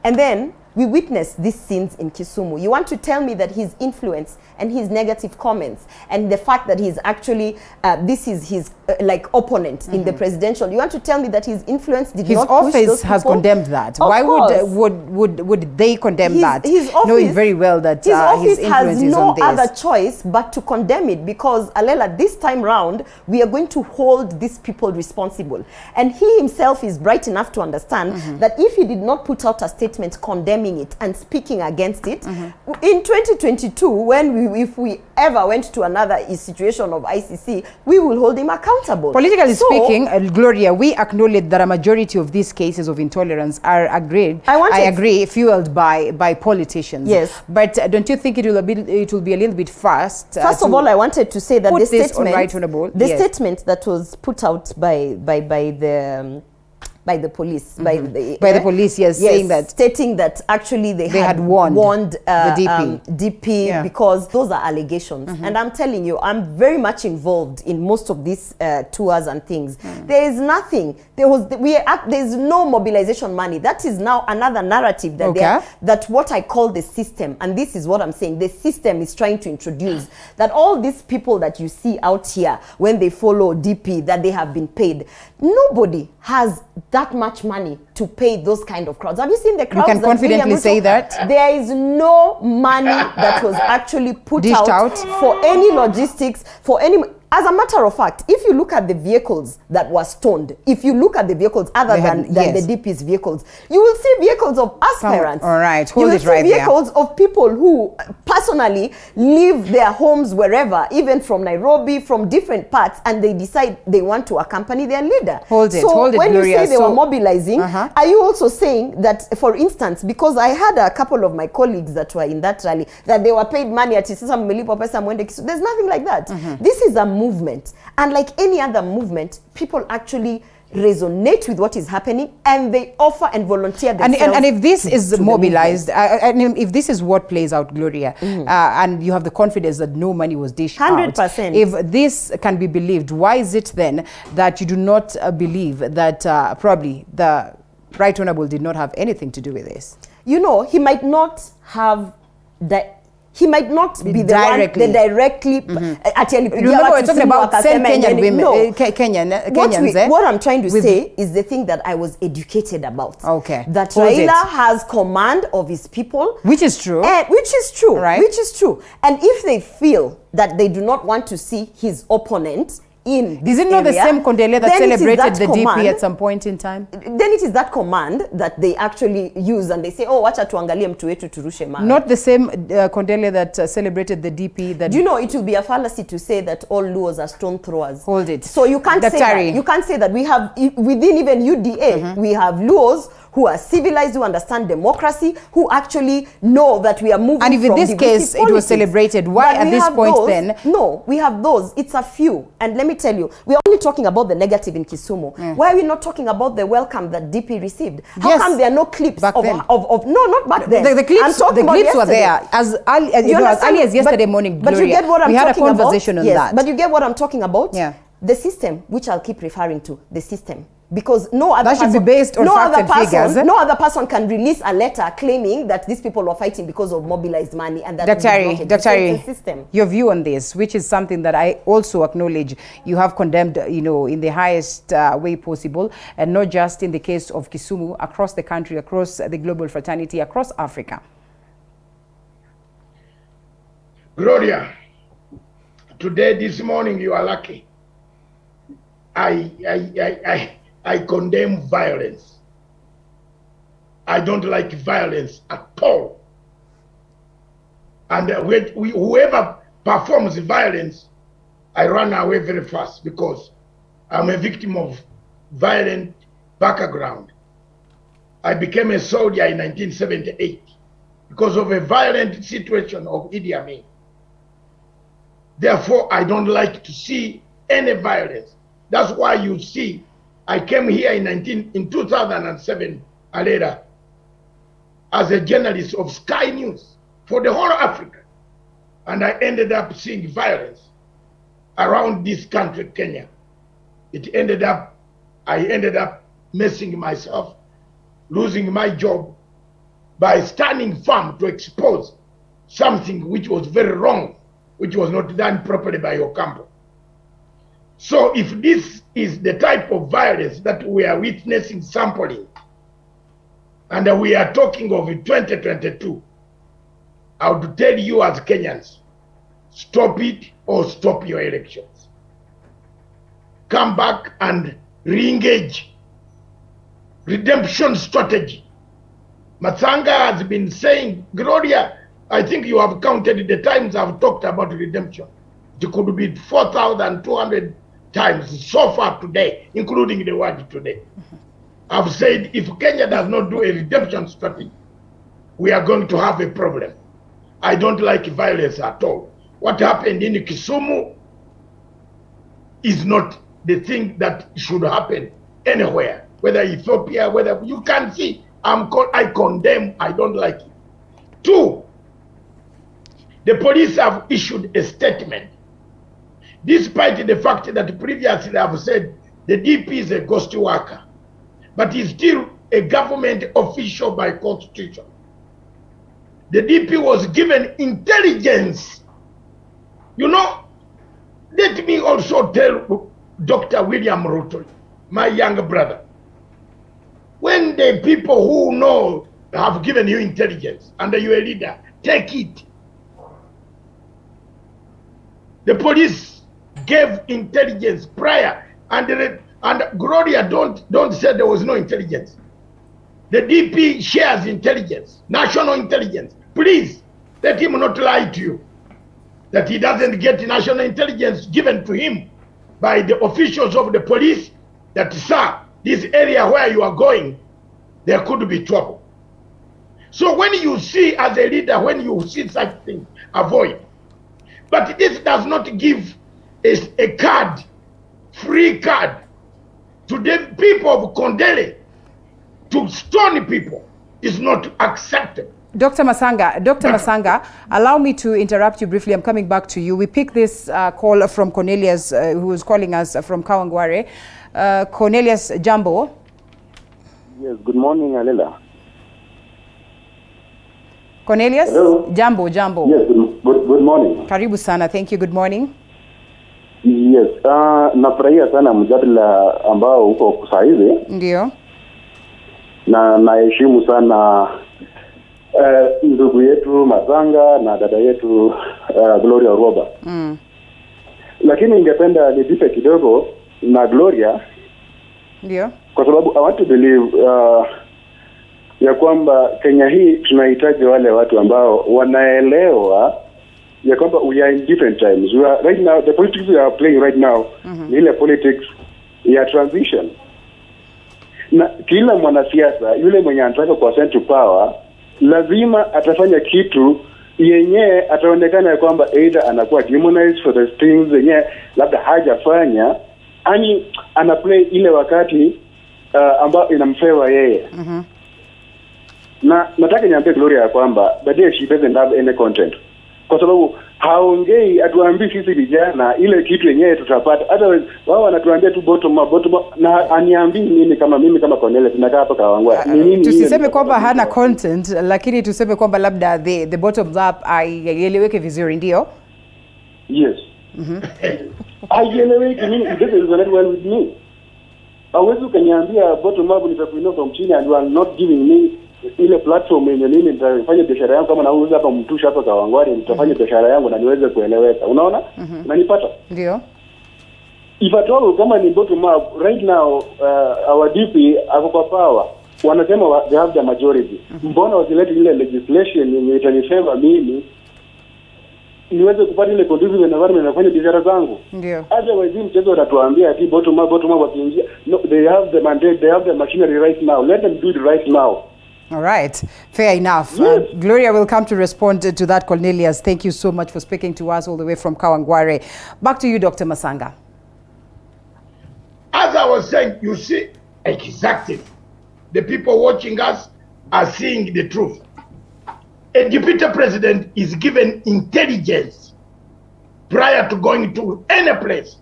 and then we witnessed these scenes in Kisumu, you want to tell me that his influence and his negative comments and the fact that he's actually this is his like opponent in the presidential, you want to tell me that his influence did not push those people? His office has condemned that. Why would they condemn that, knowing very well that his office has no on this? other choice but to condemn it, because Alela, this time round we are going to hold these people responsible, and he himself is bright enough to understand that if he did not put out a statement condemning it and speaking against it in 2022, when if we ever went to another situation of ICC, we will hold him accountable. Politically speaking, Gloria, we acknowledge that a majority of these cases of intolerance are I agree, fueled by politicians. Yes. But don't you think it will be a little bit fast? First of all, I wanted to say that the statement that was put out by the police, saying that, stating that actually they had warned the DP because those are allegations. And I'm telling you, I'm very much involved in most of these tours and things. There is nothing. There's no mobilization money. That is now another narrative that that what I call the system, and this is what I'm saying, the system is trying to introduce that all these people that you see out here when they follow DP, that they have been paid. Nobody has that much money to pay those kind of crowds. Have you seen the crowds? You can confidently say that? There is no money that was actually put out for any logistics, for any... As a matter of fact, if you look at the vehicles that were stoned, if you look at the vehicles other than yes. the DP's vehicles, you will see vehicles of aspirants. All right, you hold will it right see vehicles of people who personally leave their homes wherever, even from Nairobi, from different parts, and they decide they want to accompany their leader. Hold it, so when Gloria. you say they were mobilizing, are you also saying that, for instance, because I had a couple of my colleagues that were in that rally, that they were paid money at there's nothing like that. This is a movement, and like any other movement, people actually resonate with what is happening, and they offer and volunteer themselves. And if this is mobilized, and if this is what plays out, Gloria, and you have the confidence that no money was dished 100%. out, if this can be believed, why is it then that you do not believe that probably the Right Honorable did not have anything to do with this? You know, he might not have he might not be the directly. one that directly Remember, we're talking about same Kenyan women, no. Kenyans. What I'm trying to say is the thing that I was educated about. Okay. That Raila has command of his people. Which is true. Which is true. Right. Which is true. And if they feel that they do not want to see his opponent in this Is it not area, the same Kondele that then it is celebrated that the command, DP at some point in time? Then it is that command that they actually use, and they say, oh, wacha tuangalie mtu wetu turushe mawe. Not the same Kondele that celebrated the DP. That Do you know, it will be a fallacy to say that all Luos are stone throwers. Hold it. So you can't say that. You can't say that. We have, within even UDA, we have Luos who are civilized, who understand democracy, who actually know that we are moving and if from in this case it was celebrated, why at this point then? No, we have those. It's a few. And let me tell you, we are only talking about the negative in Kisumu. Why are we not talking about the welcome that DP received? How come there are no clips of no, not back then. The clips, were there as early as yesterday morning, Gloria. But you get what I'm we had a talking conversation about? on that. But you get what I'm talking about? Yeah. The system, which I'll keep referring to, the system. Because no other that should be based on facts and figures. No other person can release a letter claiming that these people were fighting because of mobilized money, and that Dr. system. Your view on this, which is something that I also acknowledge you have condemned, in the highest way possible, and not just in the case of Kisumu, across the country, across the global fraternity, across Africa. Gloria, today, this morning, you are lucky. I condemn violence. I don't like violence at all. And whoever performs violence, I run away very fast because I'm a victim of violent background. I became a soldier in 1978 because of a violent situation of Idi Amin. Therefore, I don't like to see any violence. That's why you see, I came here in 2007, Alera, as a journalist of Sky News for the whole of Africa. And I ended up seeing violence around this country, Kenya. I ended up messing myself, losing my job by standing firm to expose something which was very wrong, which was not done properly by Ocampo. So if this is the type of violence that we are witnessing sampling, and we are talking of 2022, I would tell you as Kenyans, stop it or stop your elections. Come back and re-engage. Redemption strategy. Matsanga has been saying, Gloria, I think you have counted the times I've talked about redemption. It could be 4,200 times so far today, including the word today. I've said if Kenya does not do a redemption strategy, we are going to have a problem. I don't like violence at all. What happened in Kisumu is not the thing that should happen anywhere, whether Ethiopia, whether you can see, I condemn, I don't like it. 2, the police have issued a statement. Despite the fact that previously I have said the DP is a ghost worker, but he's still a government official by constitution. The DP was given intelligence. You know, let me also tell Dr. William Ruto, my younger brother, when the people who know have given you intelligence and you're a leader, take it. The police gave intelligence prior, and Gloria don't say there was no intelligence. The DP shares intelligence, national intelligence. Please let him not lie to you that he doesn't get national intelligence given to him by the officials of the police, that, sir, this area where you are going, there could be trouble. So when you see as a leader, when you see such things, avoid. But this does not give a card, free card, to the people of Kondele to stone people. Is not acceptable. Dr. Masanga, allow me to interrupt you briefly. I'm coming back to you. We picked this call from Cornelius, who is calling us from Kawangware. Cornelius, Jambo. Yes, good morning, Alela. Cornelius? Hello? Jambo. Yes, good morning. Karibu sana. Thank you. Good morning. Yes, nafurahia sana mjadala ambao uko sasa hivi. Ndio. Na naheshimu sana ndugu yetu Masanga na dada yetu Gloria Roba. Lakini ningependa nidipe kidogo na Gloria. Ndio. Kwa sababu I want to believe ya kwamba Kenya hii tunahitaji wale watu ambao wanaelewa ya kwamba we are in different times. We are, right now, the politics we are playing right now, ni ile politics ya transition. Na kila mwanasiasa yule mwenye anataka ku ascend to power lazima atafanya kitu yenye ataonekana ya kwamba either anakuwa demonized for the things yenye labda hajafanya, ani ana play ile wakati ambao inamfavor yeye. Na nataka niambie Gloria ya kwamba baadaye she doesn't have any content. Kwa sababu haongei, atuambii sisi vijana ile kitu yenyewe tutapata. Hata wao wanatuambia tu bottom up, na aniambii mimi kama Cornelius tunakaa hapa Kawangware. Tusiseme kwamba hana content, lakini tuseme kwamba labda the bottoms up aieleweke vizuri, ndio? Yes. Aieleweke, mimi this is very well with me. Hawezi ukaniambia bottom up nitakuinua from chini and you are not giving me ile platform yenye mimi nitafanya biashara yangu, kama nauza hapa mtusha hapa Kawangware nitafanya biashara yangu na niweze kueleweka. Unaona? Unanipata? Ndio. If at all kama ni bottom up right now, our DP ako kwa power, wanasema they have the majority. Mbona wasilete ile legislation yenye itanifavor mimi niweze kupata ile conducive environment na kufanya biashara zangu? Ndio. Otherwise mchezo watatuambia ati bottom up wakiingia. No, they have the mandate, they have the machinery right now. Let them do it right now. All right, fair enough. Yes. Gloria will come to respond to that, Cornelius. Thank you so much for speaking to us all the way from Kawangware. Back to you, Dr. Masanga. As I was saying, you see, exactly, the people watching us are seeing the truth. A deputy president is given intelligence prior to going to any place.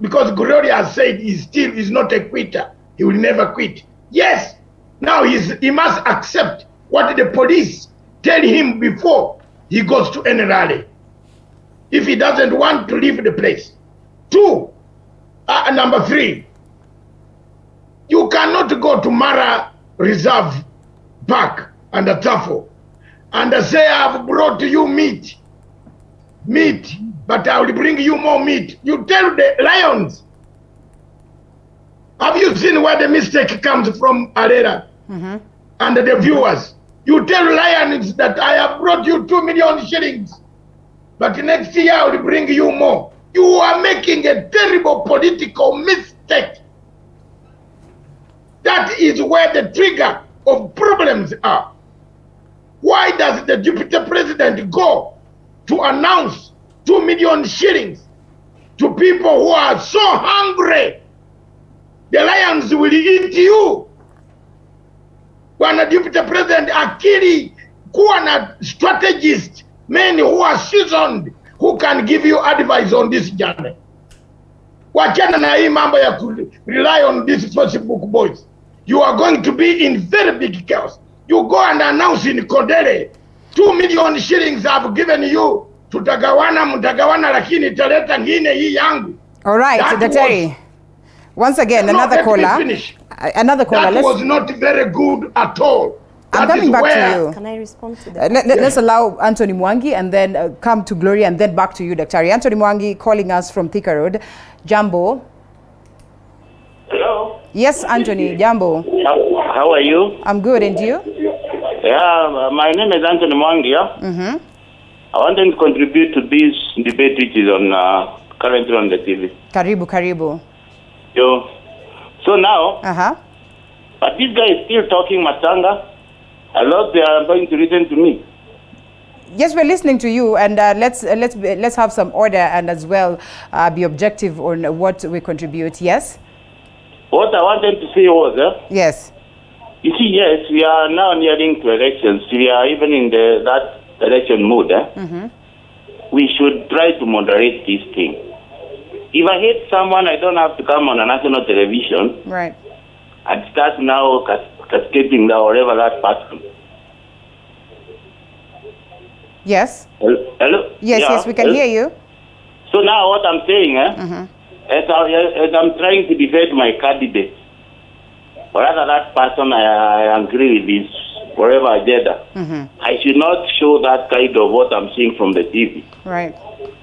Because Gloria has said he is not a quitter. He will never quit. Yes. Now he must accept what the police tell him before he goes to any rally, if he doesn't want to leave the place. Number 3, you cannot go to Mara Reserve Park and Tafo and say, I've brought you meat, but I will bring you more meat. You tell the lions. Have you seen where the mistake comes from, Arera? And the viewers? You tell lions that I have brought you 2 million shillings, but next year I will bring you more. You are making a terrible political mistake. That is where the trigger of problems are. Why does the deputy president go to announce 2 million shillings to people who are so hungry? The lions will eat you. When a deputy president akili kuwa na strategist, men who are seasoned, who can give you advice on this journey. Wachana na hii mambo ya rely on these Facebook boys. You are going to be in very big chaos. You go and announce in Kodere, 2 million shillings I've given you. Mutagawana lakini italeta ngine hii yangu. All right, Daktari. Once again, another caller. That was not very good at all. I'm coming back to you. Can I respond to that? Let's allow Anthony Mwangi and then come to Gloria and then back to you, Daktari. Anthony Mwangi calling us from Thika Road. Jambo. Hello. Yes, Anthony. Jambo. How are you? I'm good, and you? Yeah, my name is Anthony Mwangi. Yeah? I want to contribute to this debate which is on currently on the TV. Karibu. Yo. So now, but this guy is still talking Matanga. I love they are going to listen to me. Yes, we're listening to you, and let's have some order and as well be objective on what we contribute. Yes. What I wanted to say was, yes. You see, yes, we are now nearing to elections. We are even in that election mode. We should try to moderate this thing. If I hate someone, I don't have to come on a national television. Right. And start now cascading down wherever that person. Yes. Hello? Yes, we can hear you. So now what I'm saying, as I'm trying to defend my candidate, or rather that person I agree with his whatever agenda, I should not show that kind of what I'm seeing from the TV. Right.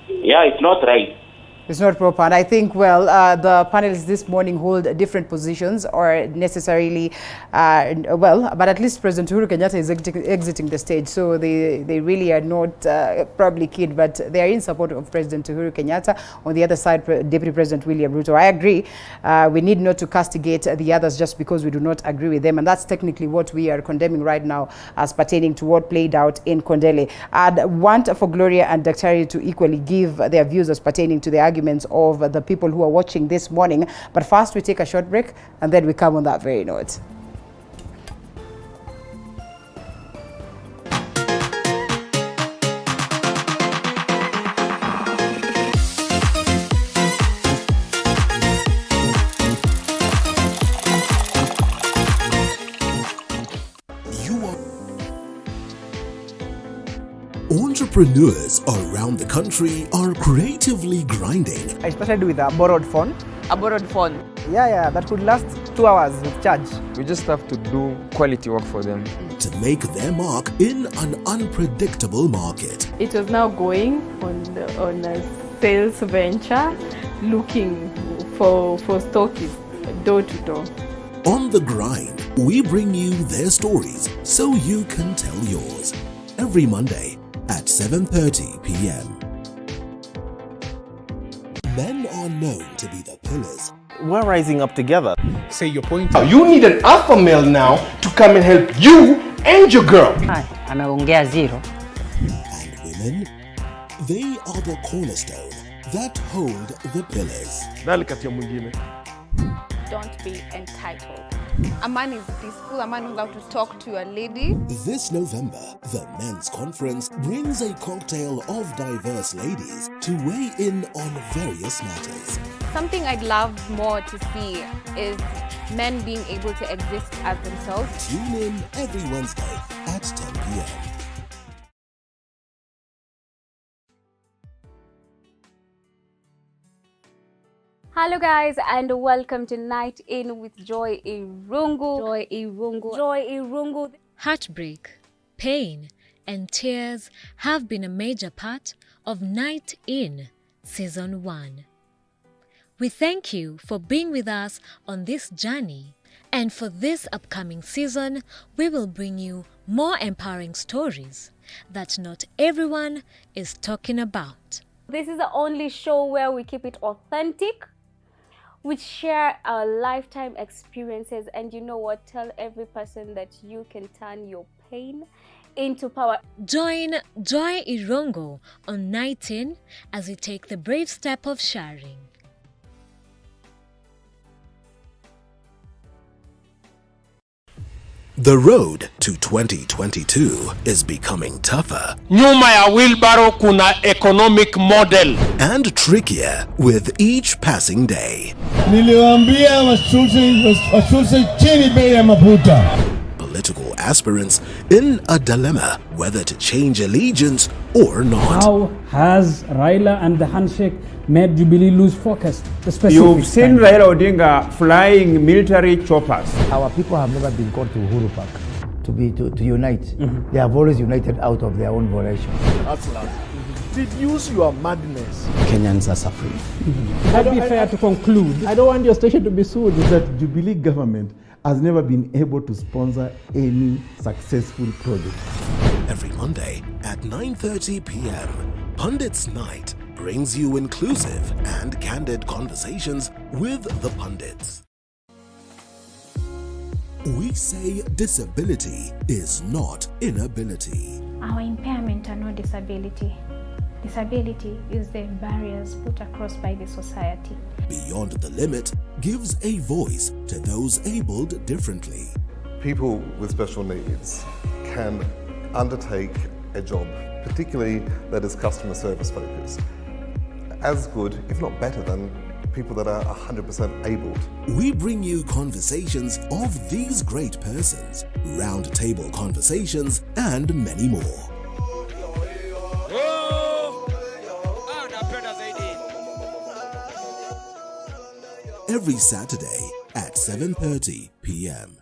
Yeah, it's not right. It's not proper. And I think, well, the panelists this morning hold different positions or necessarily, but at least President Uhuru Kenyatta is exiting the stage. So they really are not probably keen, but they are in support of President Uhuru Kenyatta. On the other side, Deputy President William Ruto. I agree. We need not to castigate the others just because we do not agree with them. And that's technically what we are condemning right now as pertaining to what played out in Kondele. I'd want for Gloria and Daktari to equally give their views as pertaining to the arguments of the people who are watching this morning. But first we take a short break and then we come on that very note. Entrepreneurs around the country are creatively grinding. I started with a borrowed phone. A borrowed phone? Yeah, that could last 2 hours with charge. We just have to do quality work for them. To make their mark in an unpredictable market. It was now going on a sales venture, looking for stockists door to door. On the grind, we bring you their stories so you can tell yours. Every Monday at 7:30 p.m. Men are known to be the pillars. We're rising up together. Say your point. You need an alpha male now to come and help you and your girl. Ameongea zero. And women, they are the cornerstone that hold the pillars. Don't be entitled. A man is peaceful, a man knows how to talk to a lady. This November, the Men's Conference brings a cocktail of diverse ladies to weigh in on various matters. Something I'd love more to see is men being able to exist as themselves. Tune in every Wednesday at 10 p.m. Hello guys, and welcome to Night In with Joy Irungu. Joy Irungu. Heartbreak, pain, and tears have been a major part of Night In Season 1. We thank you for being with us on this journey, and for this upcoming season, we will bring you more empowering stories that not everyone is talking about. This is the only show where we keep it authentic. We share our lifetime experiences, and you know what? Tell every person that you can turn your pain into power. Join Joy Irungu on Night In as we take the brave step of sharing. The road to 2022 is becoming tougher. Nyuma ya wheelbarrow kuna economic model. And trickier with each passing day. Niliwaambia washushe chini bei ya mafuta. Political aspirants in a dilemma whether to change allegiance or not. How has Raila and the handshake made Jubilee lose focus? You've seen Raila Odinga flying military choppers. Our people have never been called to Uhuru Park to unite. They have always united out of their own volition. Reduce your madness. Kenyans are suffering. Would that be fair to conclude? I don't want your station to be sued. That Jubilee government has never been able to sponsor any successful project. Every Monday at 9:30 p.m., Pundits Night brings you inclusive and candid conversations with the pundits. We say disability is not inability. Our impairment are not disability. Disability is the barriers put across by the society. Beyond the Limit gives a voice to those abled differently. People with special needs can undertake a job, particularly that is customer service focused, as good, if not better than people that are 100% abled. We bring you conversations of these great persons, round table conversations, and many more. Every Saturday at 7:30 p.m.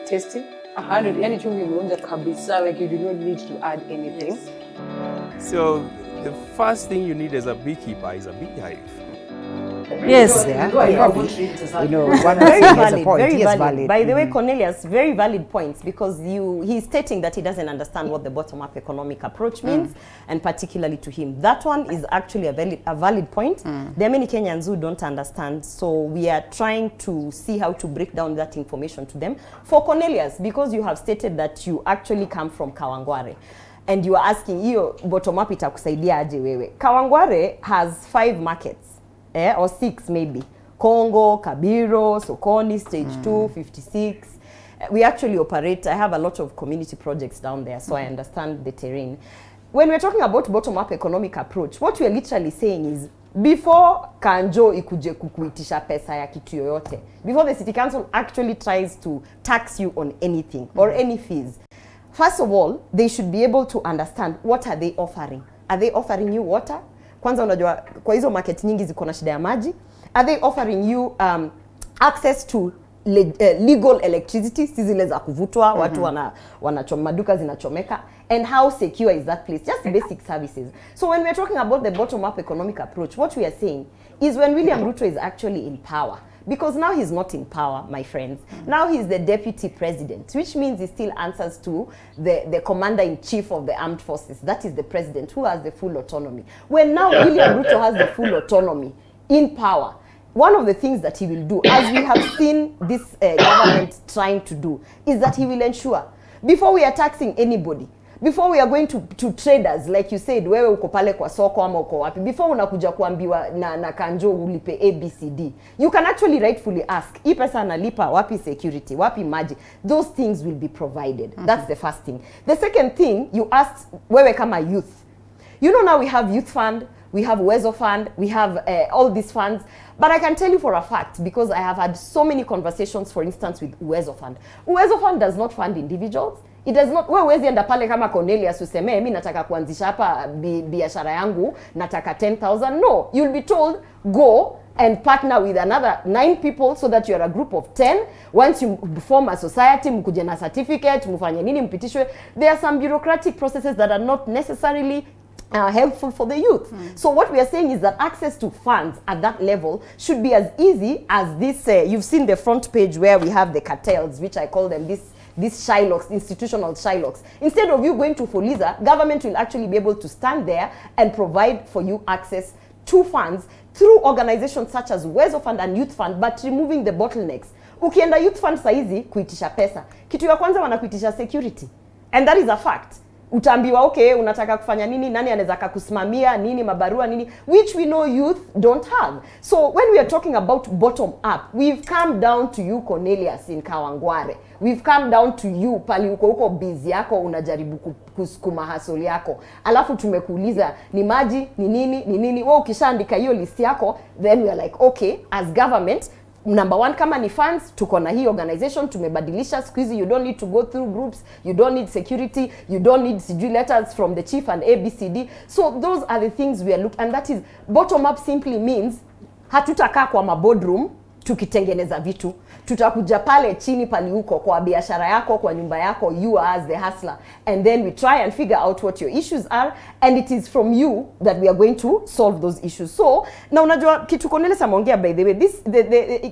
Tasty. 100 yani chumvi imeonja kabisa, like you do not need to add anything. So the first thing you need as a beekeeper is a beehive. Yes, Yeah. You know, one Very has a valid, point. very He is valid. valid. By the way, Cornelius, very valid points, because he's stating that he doesn't understand what the bottom-up economic approach means, and particularly to him. That one is actually a valid point. There are many Kenyans who don't understand, so we are trying to see how to break down that information to them. For Cornelius, because you have stated that you actually come from Kawangware, and you are asking, hiyo bottom-up itakusaidia aje wewe? Kawangware has 5 markets. Or 6 maybe. Congo, Kabiro, Sokoni, Stage 2, 56. We actually operate, I have a lot of community projects down there, so I understand the terrain. When we're talking about bottom-up economic approach, what we're literally saying is, before Kanjo ikuje kukuitisha pesa ya kitu yoyote, before the city council actually tries to tax you on anything or any fees, first of all, they should be able to understand what are they offering. Are they offering you water? Kwanza unajua kwa hizo market nyingi ziko na shida ya maji. Are they offering you access to legal electricity, si zile za kuvutwa, watu wanachoma, maduka zinachomeka, and how secure is that place? Just basic services. So when we're talking about the bottom-up economic approach, what we are saying is when William Ruto is actually in power, because now he's not in power, my friends. Now he's the deputy president, which means he still answers to the commander-in-chief of the armed forces. That is the president, who has the full autonomy. When now William Ruto has the full autonomy in power, one of the things that he will do, as we have seen this government trying to do, is that he will ensure, before we are taxing anybody, before we are going to traders, like you said, wewe uko pale kwa soko ama uko wapi, before unakuja kuambiwa na Kanjo ulipe ABCD, you can actually rightfully ask, hii pesa analipa wapi security, wapi maji? Those things will be provided. That's the first thing. The second thing, you asked, wewe kama youth. You know, now we have youth fund, we have Uwezo fund, we have all these funds. But I can tell you for a fact, because I have had so many conversations, for instance, with Uwezo fund. Uwezo fund does not fund individuals. It does not. Wewe huwezi enda pale kama Cornelius useme mimi nataka kuanzisha hapa biashara yangu, nataka 10,000. No, you'll be told go and partner with another 9 people so that you are a group of 10. Once you form a society, mkuje na certificate, mfanye nini, mpitishwe. There are some bureaucratic processes that are not necessarily helpful for the youth. So what we are saying is that access to funds at that level should be as easy as this. You've seen the front page where we have the cartels, which I call them these Shylocks, institutional Shylocks. Instead of you going to Fuliza, government will actually be able to stand there and provide for you access to funds through organizations such as Uwezo Fund and Youth Fund, but removing the bottlenecks. Ukienda Youth Fund saizi kuitisha pesa, kitu ya kwanza wanakuitisha security. And that is a fact. Utaambiwa okay, unataka kufanya nini, nani anaweza kukusimamia nini, mabarua nini, which we know youth don't have. So when we are talking about bottom up, we've come down to you Cornelius in Kawangware. We've come down to you pali uko busy yako unajaribu kusukuma hustle yako. Alafu tumekuuliza ni maji, ni nini, wewe ukishaandika hiyo list yako, then we are like okay, as government, number 1 kama ni funds, tuko na hii organization, tumebadilisha squeezy, you don't need to go through groups, you don't need security, you don't need sijui letters from the chief and ABCD. So those are the things we are looking, and that is bottom up simply means Hatutakaa kwa maboardroom tukitengeneza vitu. Tutakuja pale chini pali huko kwa biashara yako, kwa nyumba yako, you are as the hustler, and then we try and figure out what your issues are, and it is from you that we are going to solve those issues. So na unajua kitu Cornelius ameongea, by the way, this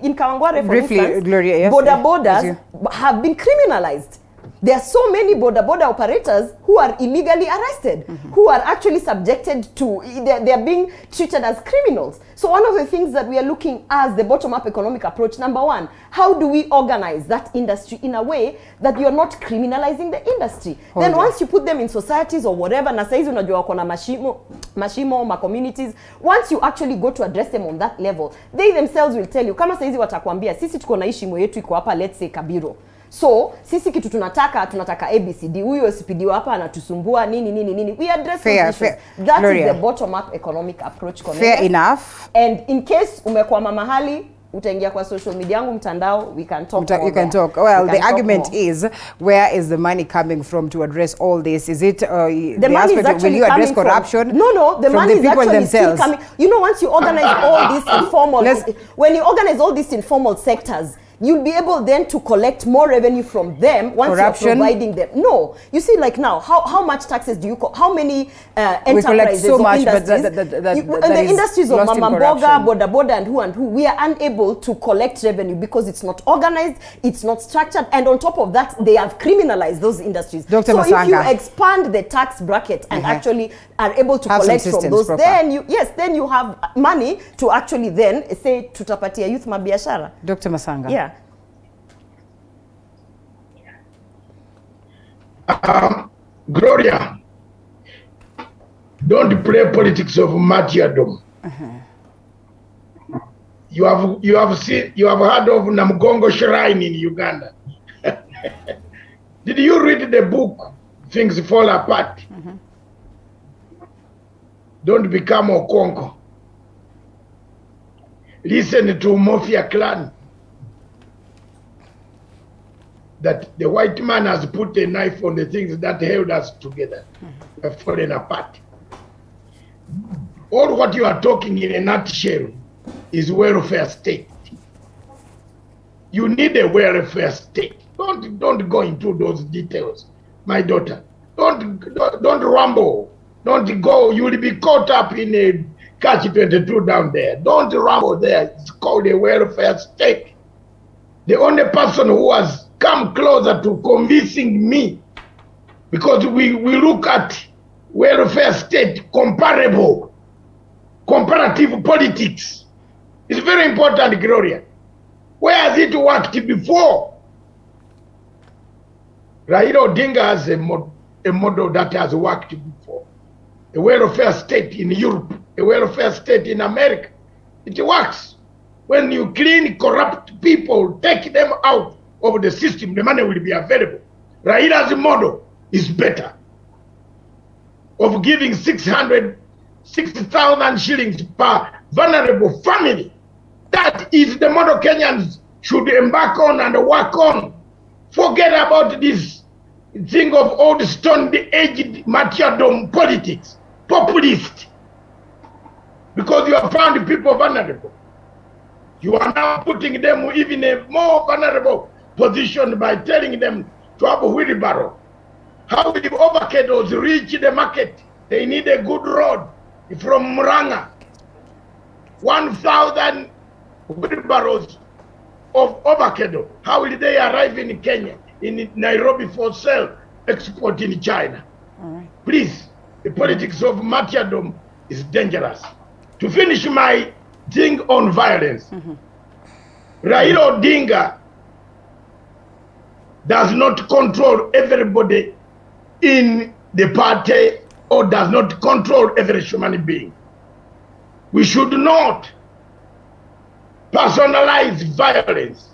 in Kawangware, for instance, Gloria, yes, border borders have been criminalized. There are so many border operators who are illegally arrested, who are actually subjected to, they are being treated as criminals. So one of the things that we are looking as the bottom-up economic approach, number one, how do we organize that industry in a way that you're not criminalizing the industry? Then once you put them in societies or whatever, na saizi unajua wako na mashimo, ma communities, once you actually go to address them on that level, they themselves will tell you, kama saizi watakwambia, sisi tuko na shimo yetu iko hapa, let's say Kabiro. So sisi kitu tunataka ABCD, huyo SPD hapa anatusumbua nini. We address those issues. That Gloria, is the bottom up economic approach. Fair enough. And in case umekwama mahali, utaingia kwa social media yangu mtandao, we can talk more. You can talk. Well, the argument is, where is the money coming from to address all this? Is it the money is actually, will you address corruption? No, the money is actually themselves still coming. You know, once you organize all these informal, when you organize all these informal sectors, you'll be able then to collect more revenue from them once you're providing them. No, you see, like now, how much taxes do you how many enterprises so much, industries, but the industries of Mama Mboga, Boda and who, we are unable to collect revenue because it's not organized, it's not structured, and on top of that, they have criminalized those industries. Dr. So Masanga, if you expand the tax bracket and actually are able to collect from those, then you have money to actually then say tutapatia youth mabiashara. Dr. Masanga. Yeah. Gloria, don't play politics of martyrdom. You have heard of Namgongo Shrine in Uganda. Did you read the book Things Fall Apart? Don't become Okonko. Listen to Mafia Clan. That the white man has put a knife on the things that held us together, have fallen apart. All what you are talking in a nutshell is welfare state. You need a welfare state. Don't go into those details, my daughter. Don't rumble. Don't go. You will be caught up in a catch-22 down there. Don't rumble there. It's called a welfare state. The only person who has come closer to convincing me, because we look at welfare state comparative politics. It's very important, Gloria. Where has it worked before? Raila Odinga has a model that has worked before. A welfare state in Europe, a welfare state in America. It works. When you clean corrupt people, take them out of the system, the money will be available. Raila's model is better. Of giving 60,000 shillings per vulnerable family. That is the model Kenyans should embark on and work on. Forget about this thing of old stone-aged martyrdom politics, populist. Because you have found people vulnerable. You are now putting them even in a more vulnerable position by telling them to have a wheelbarrow. How will avocados reach the market? They need a good road from Muranga. 1,000 wheelbarrows of avocado. How will they arrive in Kenya, in Nairobi for sale, export in China? Please, the politics of martyrdom is dangerous. To finish my thing on violence, Raila Odinga does not control everybody in the party or does not control every human being. We should not personalize violence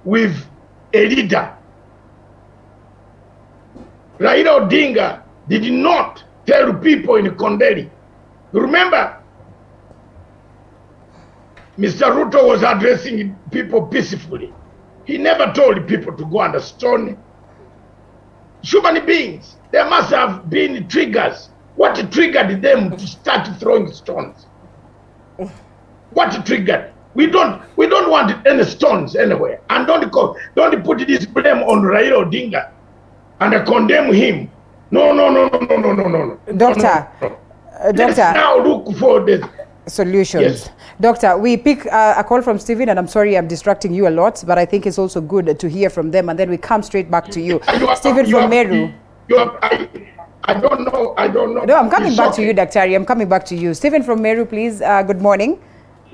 with a leader. Raila Odinga did not tell people in Kondeli. Remember, Mr. Ruto was addressing people peacefully. He never told people to go under stone. Human beings, there must have been triggers. What triggered them to start throwing stones? What triggered? We don't want any stones anywhere. And don't put this blame on Raila Odinga and condemn him. No. Doctor, Let's now look for the solutions. Yes. Doctor, we pick a call from Stephen, and I'm sorry I'm distracting you a lot, but I think it's also good to hear from them, and then we come straight back to you. Stephen from Meru. I don't know. No, I'm coming back to you, Daktari. I'm coming back to you. Stephen from Meru, please. Good morning.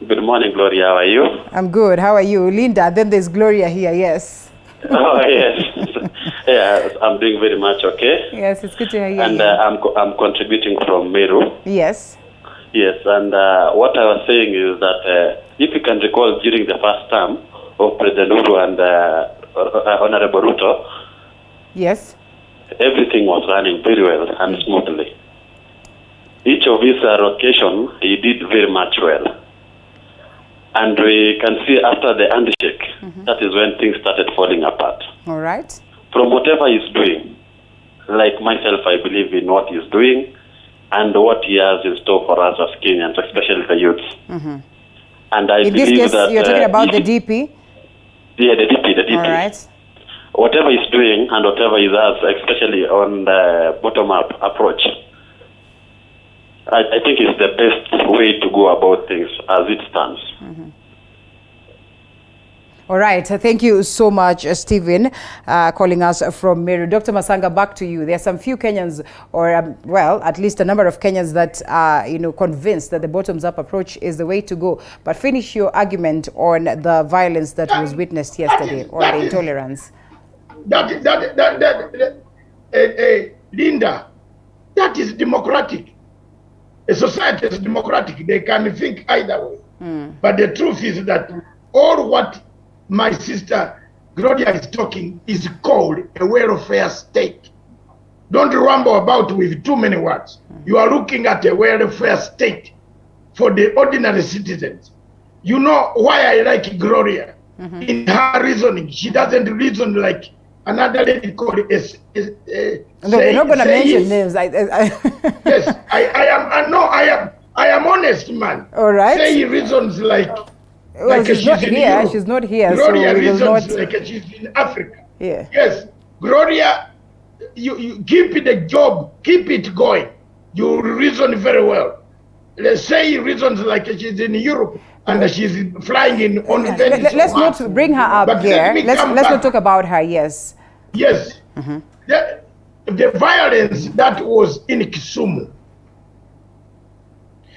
Good morning, Gloria. How are you? I'm good. How are you? Linda, then there's Gloria here, yes. Oh, yes. Yeah, I'm doing very much okay. Yes, it's good to hear you. And I'm contributing from Meru. Yes. Yes, and what I was saying is that if you can recall during the first term of President Uhuru and Honorable Ruto, yes, everything was running very well and smoothly. Each of his location, he did very much well. And we can see after the handshake, that is when things started falling apart. All right. From whatever he's doing, like myself, I believe in what he's doing and what he has in store for us as Kenyans, especially the youths. And I In believe this case, that you're talking about the DP? Yeah, the DP. All right. Whatever he's doing and whatever he does, especially on the bottom-up approach, I think it's the best way to go about things as it stands. All right. Thank you so much, Stephen, calling us from Meru. Dr. Masanga, back to you. There are some few Kenyans, or well, at least a number of Kenyans that are, convinced that the bottoms-up approach is the way to go. But finish your argument on the violence that was witnessed yesterday, or the intolerance. Linda, that is democratic. A society is democratic. They can think either way. But the truth is that all what my sister Gloria is talking is called a welfare state. Don't ramble about with too many words. You are looking at a welfare state for the ordinary citizens. You know why I like Gloria? In her reasoning, she doesn't reason like another lady called No, we're not going to mention names. Yes, I am honest, man. All right. Say reasons like she's not here. She's not here. Gloria so we will reasons not. like she's in Africa. Yeah. Yes, Gloria, you keep the job, keep it going. You reason very well. Let's say reasons like she's in Europe and she's flying in on Venice. Let's not bring her up here. Let's not talk about her. Yes. Yes. The violence that was in Kisumu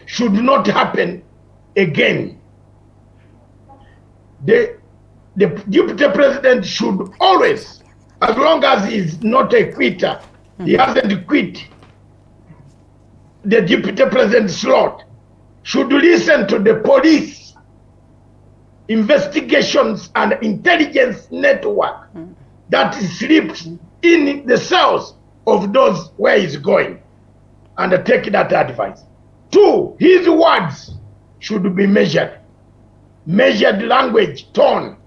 should not happen again. The deputy president should always, as long as he's not a quitter, he hasn't quit the deputy president's slot, should listen to the police investigations and intelligence network that sleeps in the cells of those where he's going, and take that advice. 2, his words should be measured. Measured language, tone.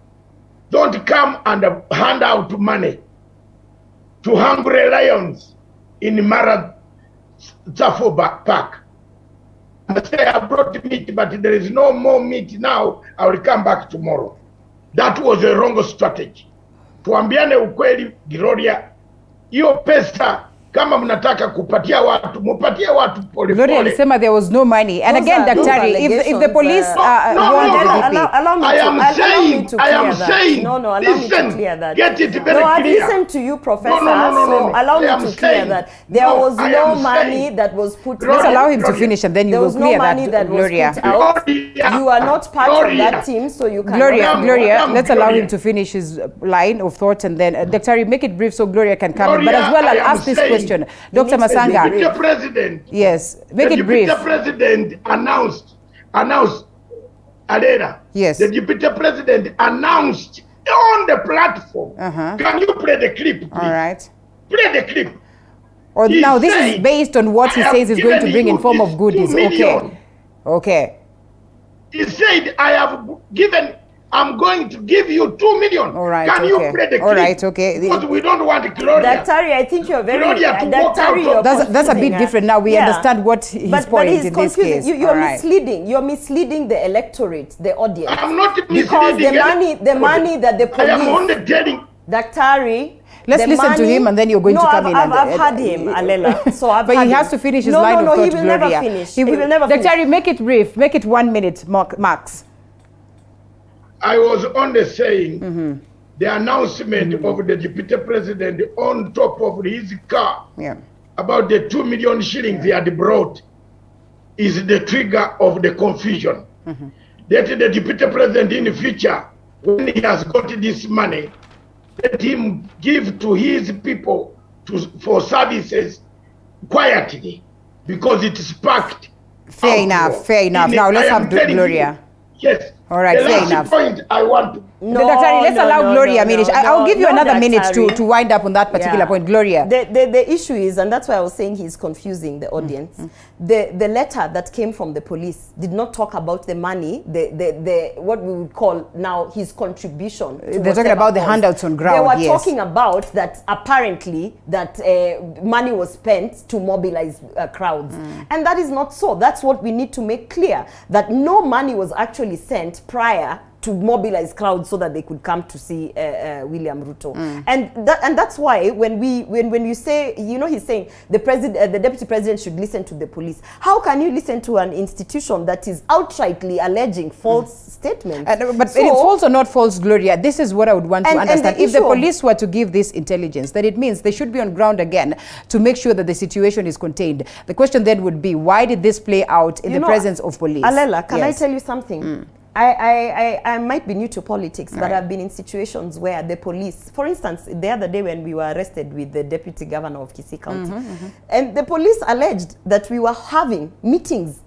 Don't come and hand out money to hungry lions in Mara Tsafo Park. I say I brought meat, but there is no more meat now. I will come back tomorrow. That was a wrong strategy. Tuambiane ukweli, Gloria. Hiyo pesa kama mnataka kupatia watu, mupatie watu pole Gloria pole. alisema there was no money. And again, Daktari, if the police want the DP. Allow me to clear that. Get it very I've clear. listened to you, Professor. No. Allow me I am to clear saying- that. There was I no am money saying- that was put. Let's allow him to finish, and then you There will was no clear money that was Gloria. put out. You are not part of that team, so you can. Gloria, let's allow him to finish his line of thought, and then Daktari, make it brief so Gloria can come in. But as well, I'll ask this question, Dr. Masanga. The president. Yes, make it brief. The president announced Adera. Yes. The deputy president announced on the platform. Can you play the clip, please? All right. Play the clip. Or He now this is said, based on what he "I says have he's going to given bring in you form of this goodies. 2 million." Okay. He said, I have given I'm going to give you 2 million. All right, Can you play the clip? All right, okay. Because we don't want Gloria. Daktari, I think you're very... Gloria to walk out. That's a bit different. Now we understand what his point but he's in this confusing. case. You're misleading. You're misleading the electorate, the audience. I'm not misleading. Because the money that the police... I am only telling... Daktari... Let's listen to him and then you're going to come in. I've had him, Alela. So I've but he has to finish his line of thought, he will never finish. He will never finish. Daktari, make it brief. Make it 1 minute, Max. I was only saying the announcement of the deputy president on top of his car about the 2 million shillings he had brought is the trigger of the confusion. That the deputy president in the future, when he has got this money, let him give to his people for services quietly, because it sparked. Fair enough. Now let's have Gloria. Yes. All right, fair enough. Point I want to... Let's allow Gloria a minute. I'll give you another minute to wind up on that particular point. Gloria. The issue is, and that's why I was saying he's confusing the audience, the letter that came from the police did not talk about the money, the what we would call now his contribution. They're talking about the handouts on ground. They were talking about that apparently that money was spent to mobilize crowds. And that is not so. That's what we need to make clear, that no money was actually sent prior to mobilize crowds so that they could come to see William Ruto. And that's why when you say, he's saying the deputy president should listen to the police. How can you listen to an institution that is outrightly alleging false statements? But so, false or not false, Gloria, this is what I would want to understand. If the police were to give this intelligence, then it means they should be on ground again to make sure that the situation is contained. The question then would be, why did this play out in the presence of police? Alela, can I tell you something? I might be new to politics, but I've been in situations where the police, for instance, the other day when we were arrested with the deputy governor of Kisii County, and the police alleged that we were having meetings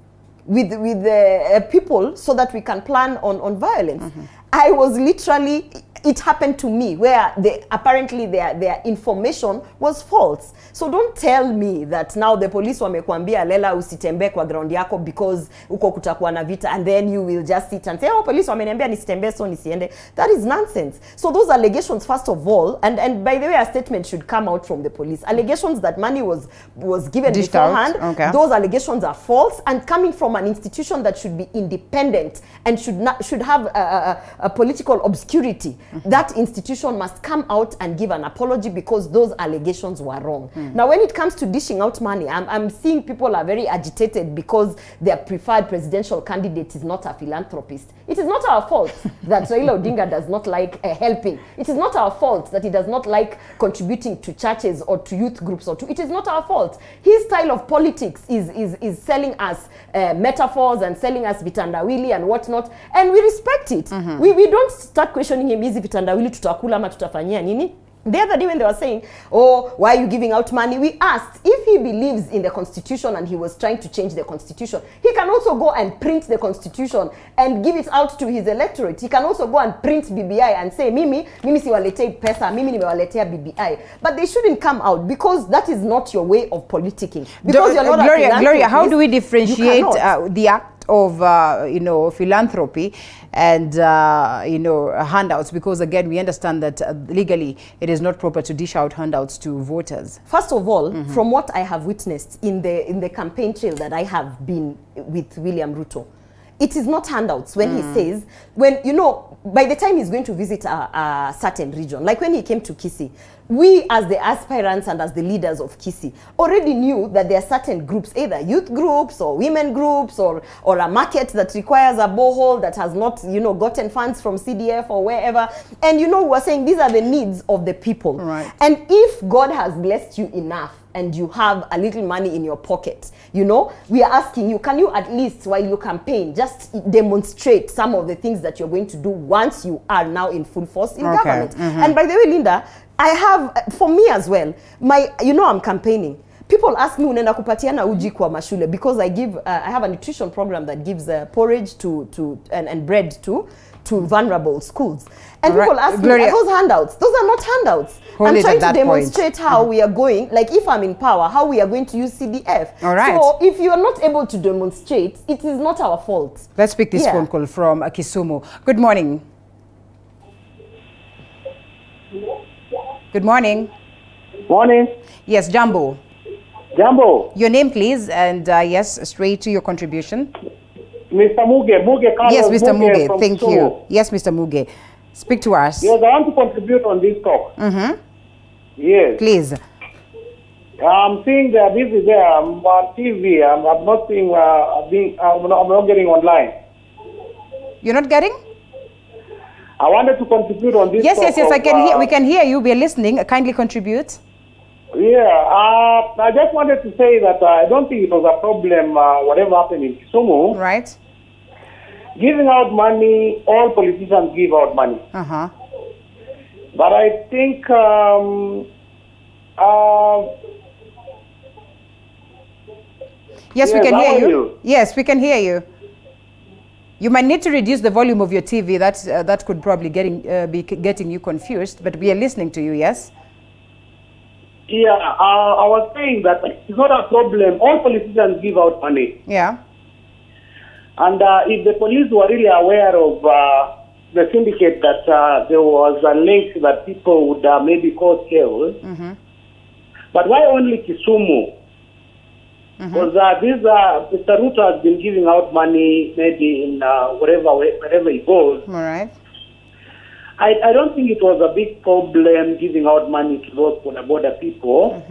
with the people so that we can plan on violence. I was literally, it happened to me where apparently their information was false. So don't tell me that now the police wamekuambia Lela usitembe kwa ground yako because uko kutakuwa na vita, and then you will just sit and say, oh, police wameniambia nisitembe so nisiende. That is nonsense. So those allegations, first of all, and by the way, a statement should come out from the police. Allegations that money was given beforehand, those allegations are false and coming from an institution that should be independent and should have a political obscurity. That institution must come out and give an apology because those allegations were wrong. Now, when it comes to dishing out money, I'm seeing people are very agitated because their preferred presidential candidate is not a philanthropist. It is not our fault that Raila Odinga does not like helping. It is not our fault that he does not like contributing to churches or to youth groups. It is not our fault. His style of politics is selling us metaphors and selling us vitandawili and whatnot, and we respect it. We don't start questioning him, hizi vitandawili tutakula ama tutafanyia nini? The other day when they were saying, oh, why are you giving out money? We asked if he believes in the constitution and he was trying to change the constitution. He can also go and print the constitution and give it out to his electorate. He can also go and print BBI and say, mimi siwaletei pesa, mimi nimewaletea BBI. But they shouldn't come out because that is not your way of politicking. Because you're not Gloria, how do we differentiate the act of philanthropy and handouts, because again we understand that legally it is not proper to dish out handouts to voters? First of all, from what I have witnessed in the campaign trail that I have been with William Ruto, it is not handouts when he says, by the time he's going to visit a certain region, like when he came to Kisii, we as the aspirants and as the leaders of Kisii already knew that there are certain groups, either youth groups or women groups or a market that requires a borehole that has not, gotten funds from CDF or wherever. And we're saying these are the needs of the people. Right. And if God has blessed you enough and you have a little money in your pocket, we are asking you, can you at least, while you campaign, just demonstrate some of the things that you're going to do once you are now in full force in government? And by the way, Linda, I have, for me as well, I'm campaigning. People ask me, unaenda kupatiana uji kwa mashule, because I have a nutrition program that gives porridge and bread to vulnerable schools. And people ask me, are those handouts? Those are not handouts. I'm trying to demonstrate how we are going, like if I'm in power, how we are going to use CDF. All right. So if you are not able to demonstrate, it is not our fault. Let's pick this phone call from Kisumu. Good morning. Good morning. Morning. Yes, Jambo. Jambo. Your name, please, and yes, straight to your contribution. Mr. Muge Carlos. Yes, Mr. Muge, from thank Sumo. you. Yes, Mr. Muge. Speak to us. Yes, I want to contribute on this talk. Yes. Please. I'm seeing this is there on TV. I'm not seeing, I'm not getting online. You're not getting? I wanted to contribute on this Yes, talk. yes, I can hear. We can hear you. We are listening. Kindly contribute. Yeah, I just wanted to say that I don't think it was a problem, whatever happened in Kisumu. Right. Giving out money, all politicians give out money. But I think yes, we yes, can how hear are you. you? Yes, we can hear you. You might need to reduce the volume of your TV. That could probably be getting you confused. But we are listening to you. Yes. Yeah, I was saying that it's not a problem. All politicians give out money. Yeah. And if the police were really aware of the syndicate that there was a link that people would maybe cause chaos. But why only Kisumu? Because Mr. Ruto has been giving out money maybe in wherever he goes. All right. I don't think it was a big problem giving out money to those border people.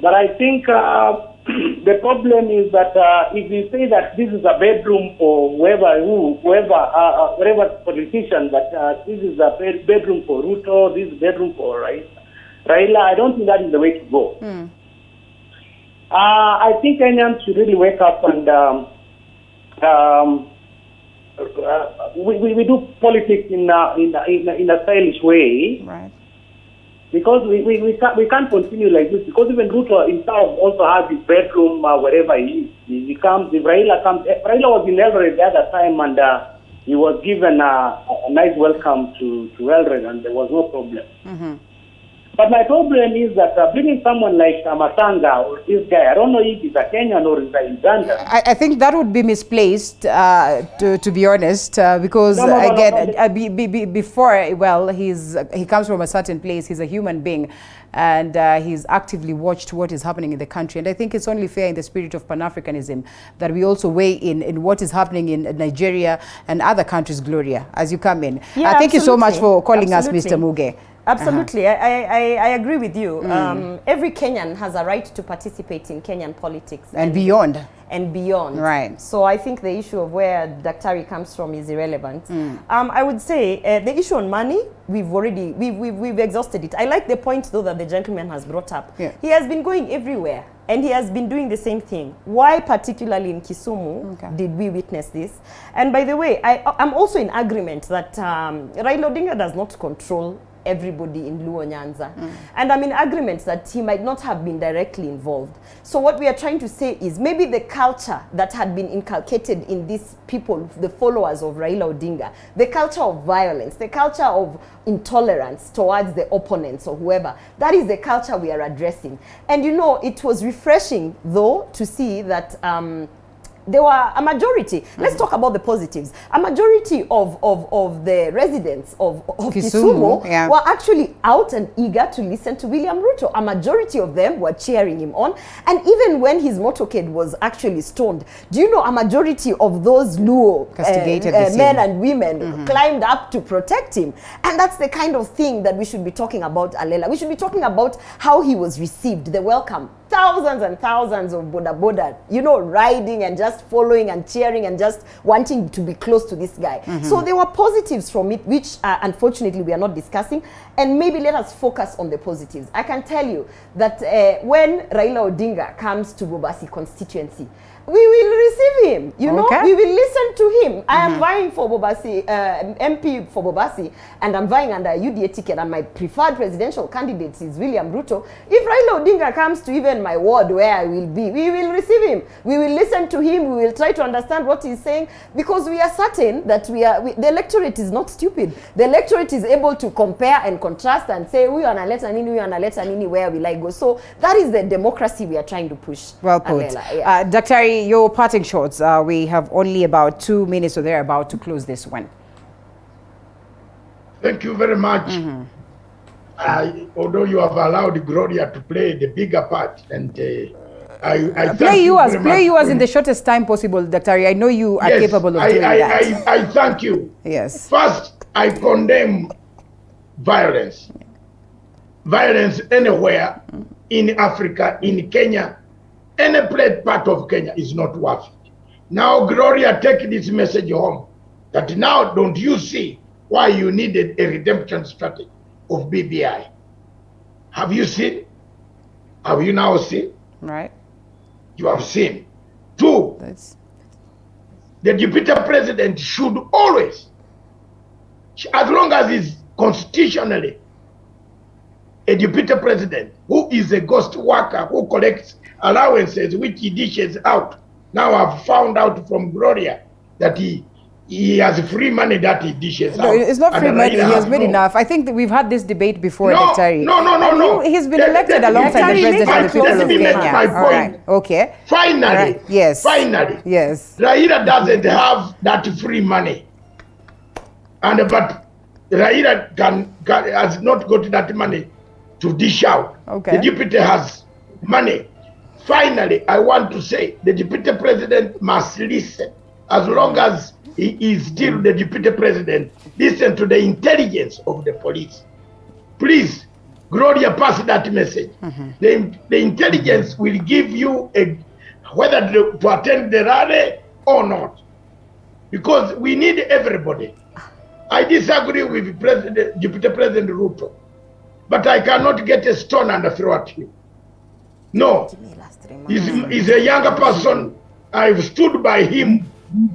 But I think the problem is that if you say that this is a bedroom for whatever politician, that this is a bedroom for Ruto, this is bedroom for Raila, I don't think that is the way to go. I think Kenyans should really wake up and we do politics in a stylish way. Right. Because we can't continue like this. Because even Ruto himself also has his bedroom wherever he is. He comes. If Raila comes, Raila was in Eldoret the other time, and he was given a nice welcome to Eldoret, and there was no problem. But my problem is that bringing someone like Masanga or this guy, I don't know if he's a Kenyan or he's a Uganda. I think that would be misplaced, to be honest, because before, well, he comes from a certain place. He's a human being, and he's actively watched what is happening in the country. And I think it's only fair, in the spirit of Pan-Africanism, that we also weigh in what is happening in Nigeria and other countries. Gloria, as you come in. Yeah, thank you so much for calling us, Mr. Muge. Absolutely, I agree with you. Every Kenyan has a right to participate in Kenyan politics. And beyond. And beyond. Right. So I think the issue of where Daktari comes from is irrelevant. I would say the issue on money, we've exhausted it. I like the point though that the gentleman has brought up. Yeah. He has been going everywhere and he has been doing the same thing. Why particularly in Kisumu did we witness this? And by the way, I'm also in agreement that Raila Odinga does not control everybody in Luo Nyanza. And I'm in agreement that he might not have been directly involved. So what we are trying to say is maybe the culture that had been inculcated in these people, the followers of Raila Odinga, the culture of violence, the culture of intolerance towards the opponents or whoever, that is the culture we are addressing. And you know, it was refreshing though to see that there were a majority. Let's talk about the positives. A majority of the residents of Kisumu were actually out and eager to listen to William Ruto. A majority of them were cheering him on. And even when his motorcade was actually stoned, do you know a majority of those Luo men and women climbed up to protect him? And that's the kind of thing that we should be talking about, Alela. We should be talking about how he was received, the welcome. Thousands and thousands of boda, you know, riding and just following and cheering and just wanting to be close to this guy. So there were positives from it, which unfortunately we are not discussing. And maybe let us focus on the positives. I can tell you that when Raila Odinga comes to Bobasi constituency, we will receive him, you know, we will listen to him. I am vying for Bobasi, MP for Bobasi, and I'm vying under a UDA ticket, and my preferred presidential candidate is William Ruto. If Raila Odinga comes to even my ward where I will be, we will receive him. We will listen to him. We will try to understand what he's saying, because we are certain that the electorate is not stupid. The electorate is able to compare and contrast and say, we analeta nini, where will I go? So that is the democracy we are trying to push. Well put. Dr. Your parting shots. We have only about 2 minutes, so they're about to close this one. Thank you very much. although you have allowed Gloria to play the bigger part, and I play yours in the shortest time possible, Dr. I know you are capable of doing that. I thank you. Yes. First, I condemn violence. Violence anywhere in Africa, in Kenya, any part of Kenya is not worth it. Now, Gloria, take this message home, that now don't you see why you needed a redemption strategy of BBI? Have you seen? Have you now seen? Right. You have seen. Two, the deputy president should always, as long as he's constitutionally a deputy president who is a ghost worker who collects allowances which he dishes out. Now I've found out from Gloria that he has free money that he dishes out. No, it's not free money. He has made enough. I think that we've had this debate before, Dr. No. He's been elected alongside the president of the people of Kenya. All right. Okay. Finally. Right. Yes. Finally. Yes. Raila doesn't have that free money. But Raila has not got that money to dish out. Okay. The deputy has money. Finally, I want to say the deputy president must listen. As long as he is still the deputy president, listen to the intelligence of the police. Please, Gloria, pass that message. The intelligence will give you whether to attend the rally or not. Because we need everybody. I disagree with Deputy President Ruto, but I cannot get a stone and throw at him. No, he's a younger person. I've stood by him,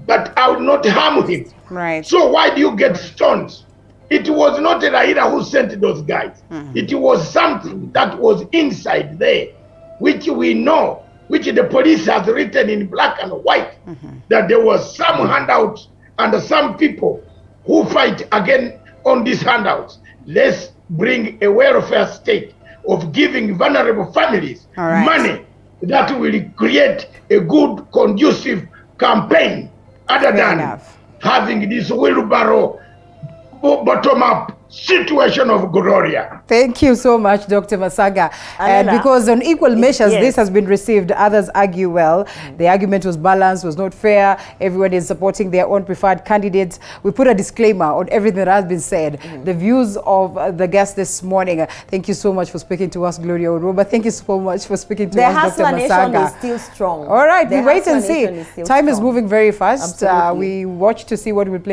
but I would not harm him. Right. So why do you get stones? It was not Raila who sent those guys. It was something that was inside there, which we know, which the police has written in black and white, that there was some handouts and some people who fight again on these handouts. Let's bring a welfare state of giving vulnerable families money that will create a good, conducive campaign other than having this wheelbarrow bottom-up situation of Gloria. Thank you so much, Dr. Masaga. And because on equal measures, this has been received, others argue, well, the argument was balanced, was not fair, everyone is supporting their own preferred candidates. We put a disclaimer on everything that has been said. The views of the guests this morning. Thank you so much for speaking to us, Gloria Uroba. Thank you so much for speaking to us, Dr. Masaga. The Hustler Nation is still strong. All right, we wait and see. Time is moving very fast. We watch to see what will play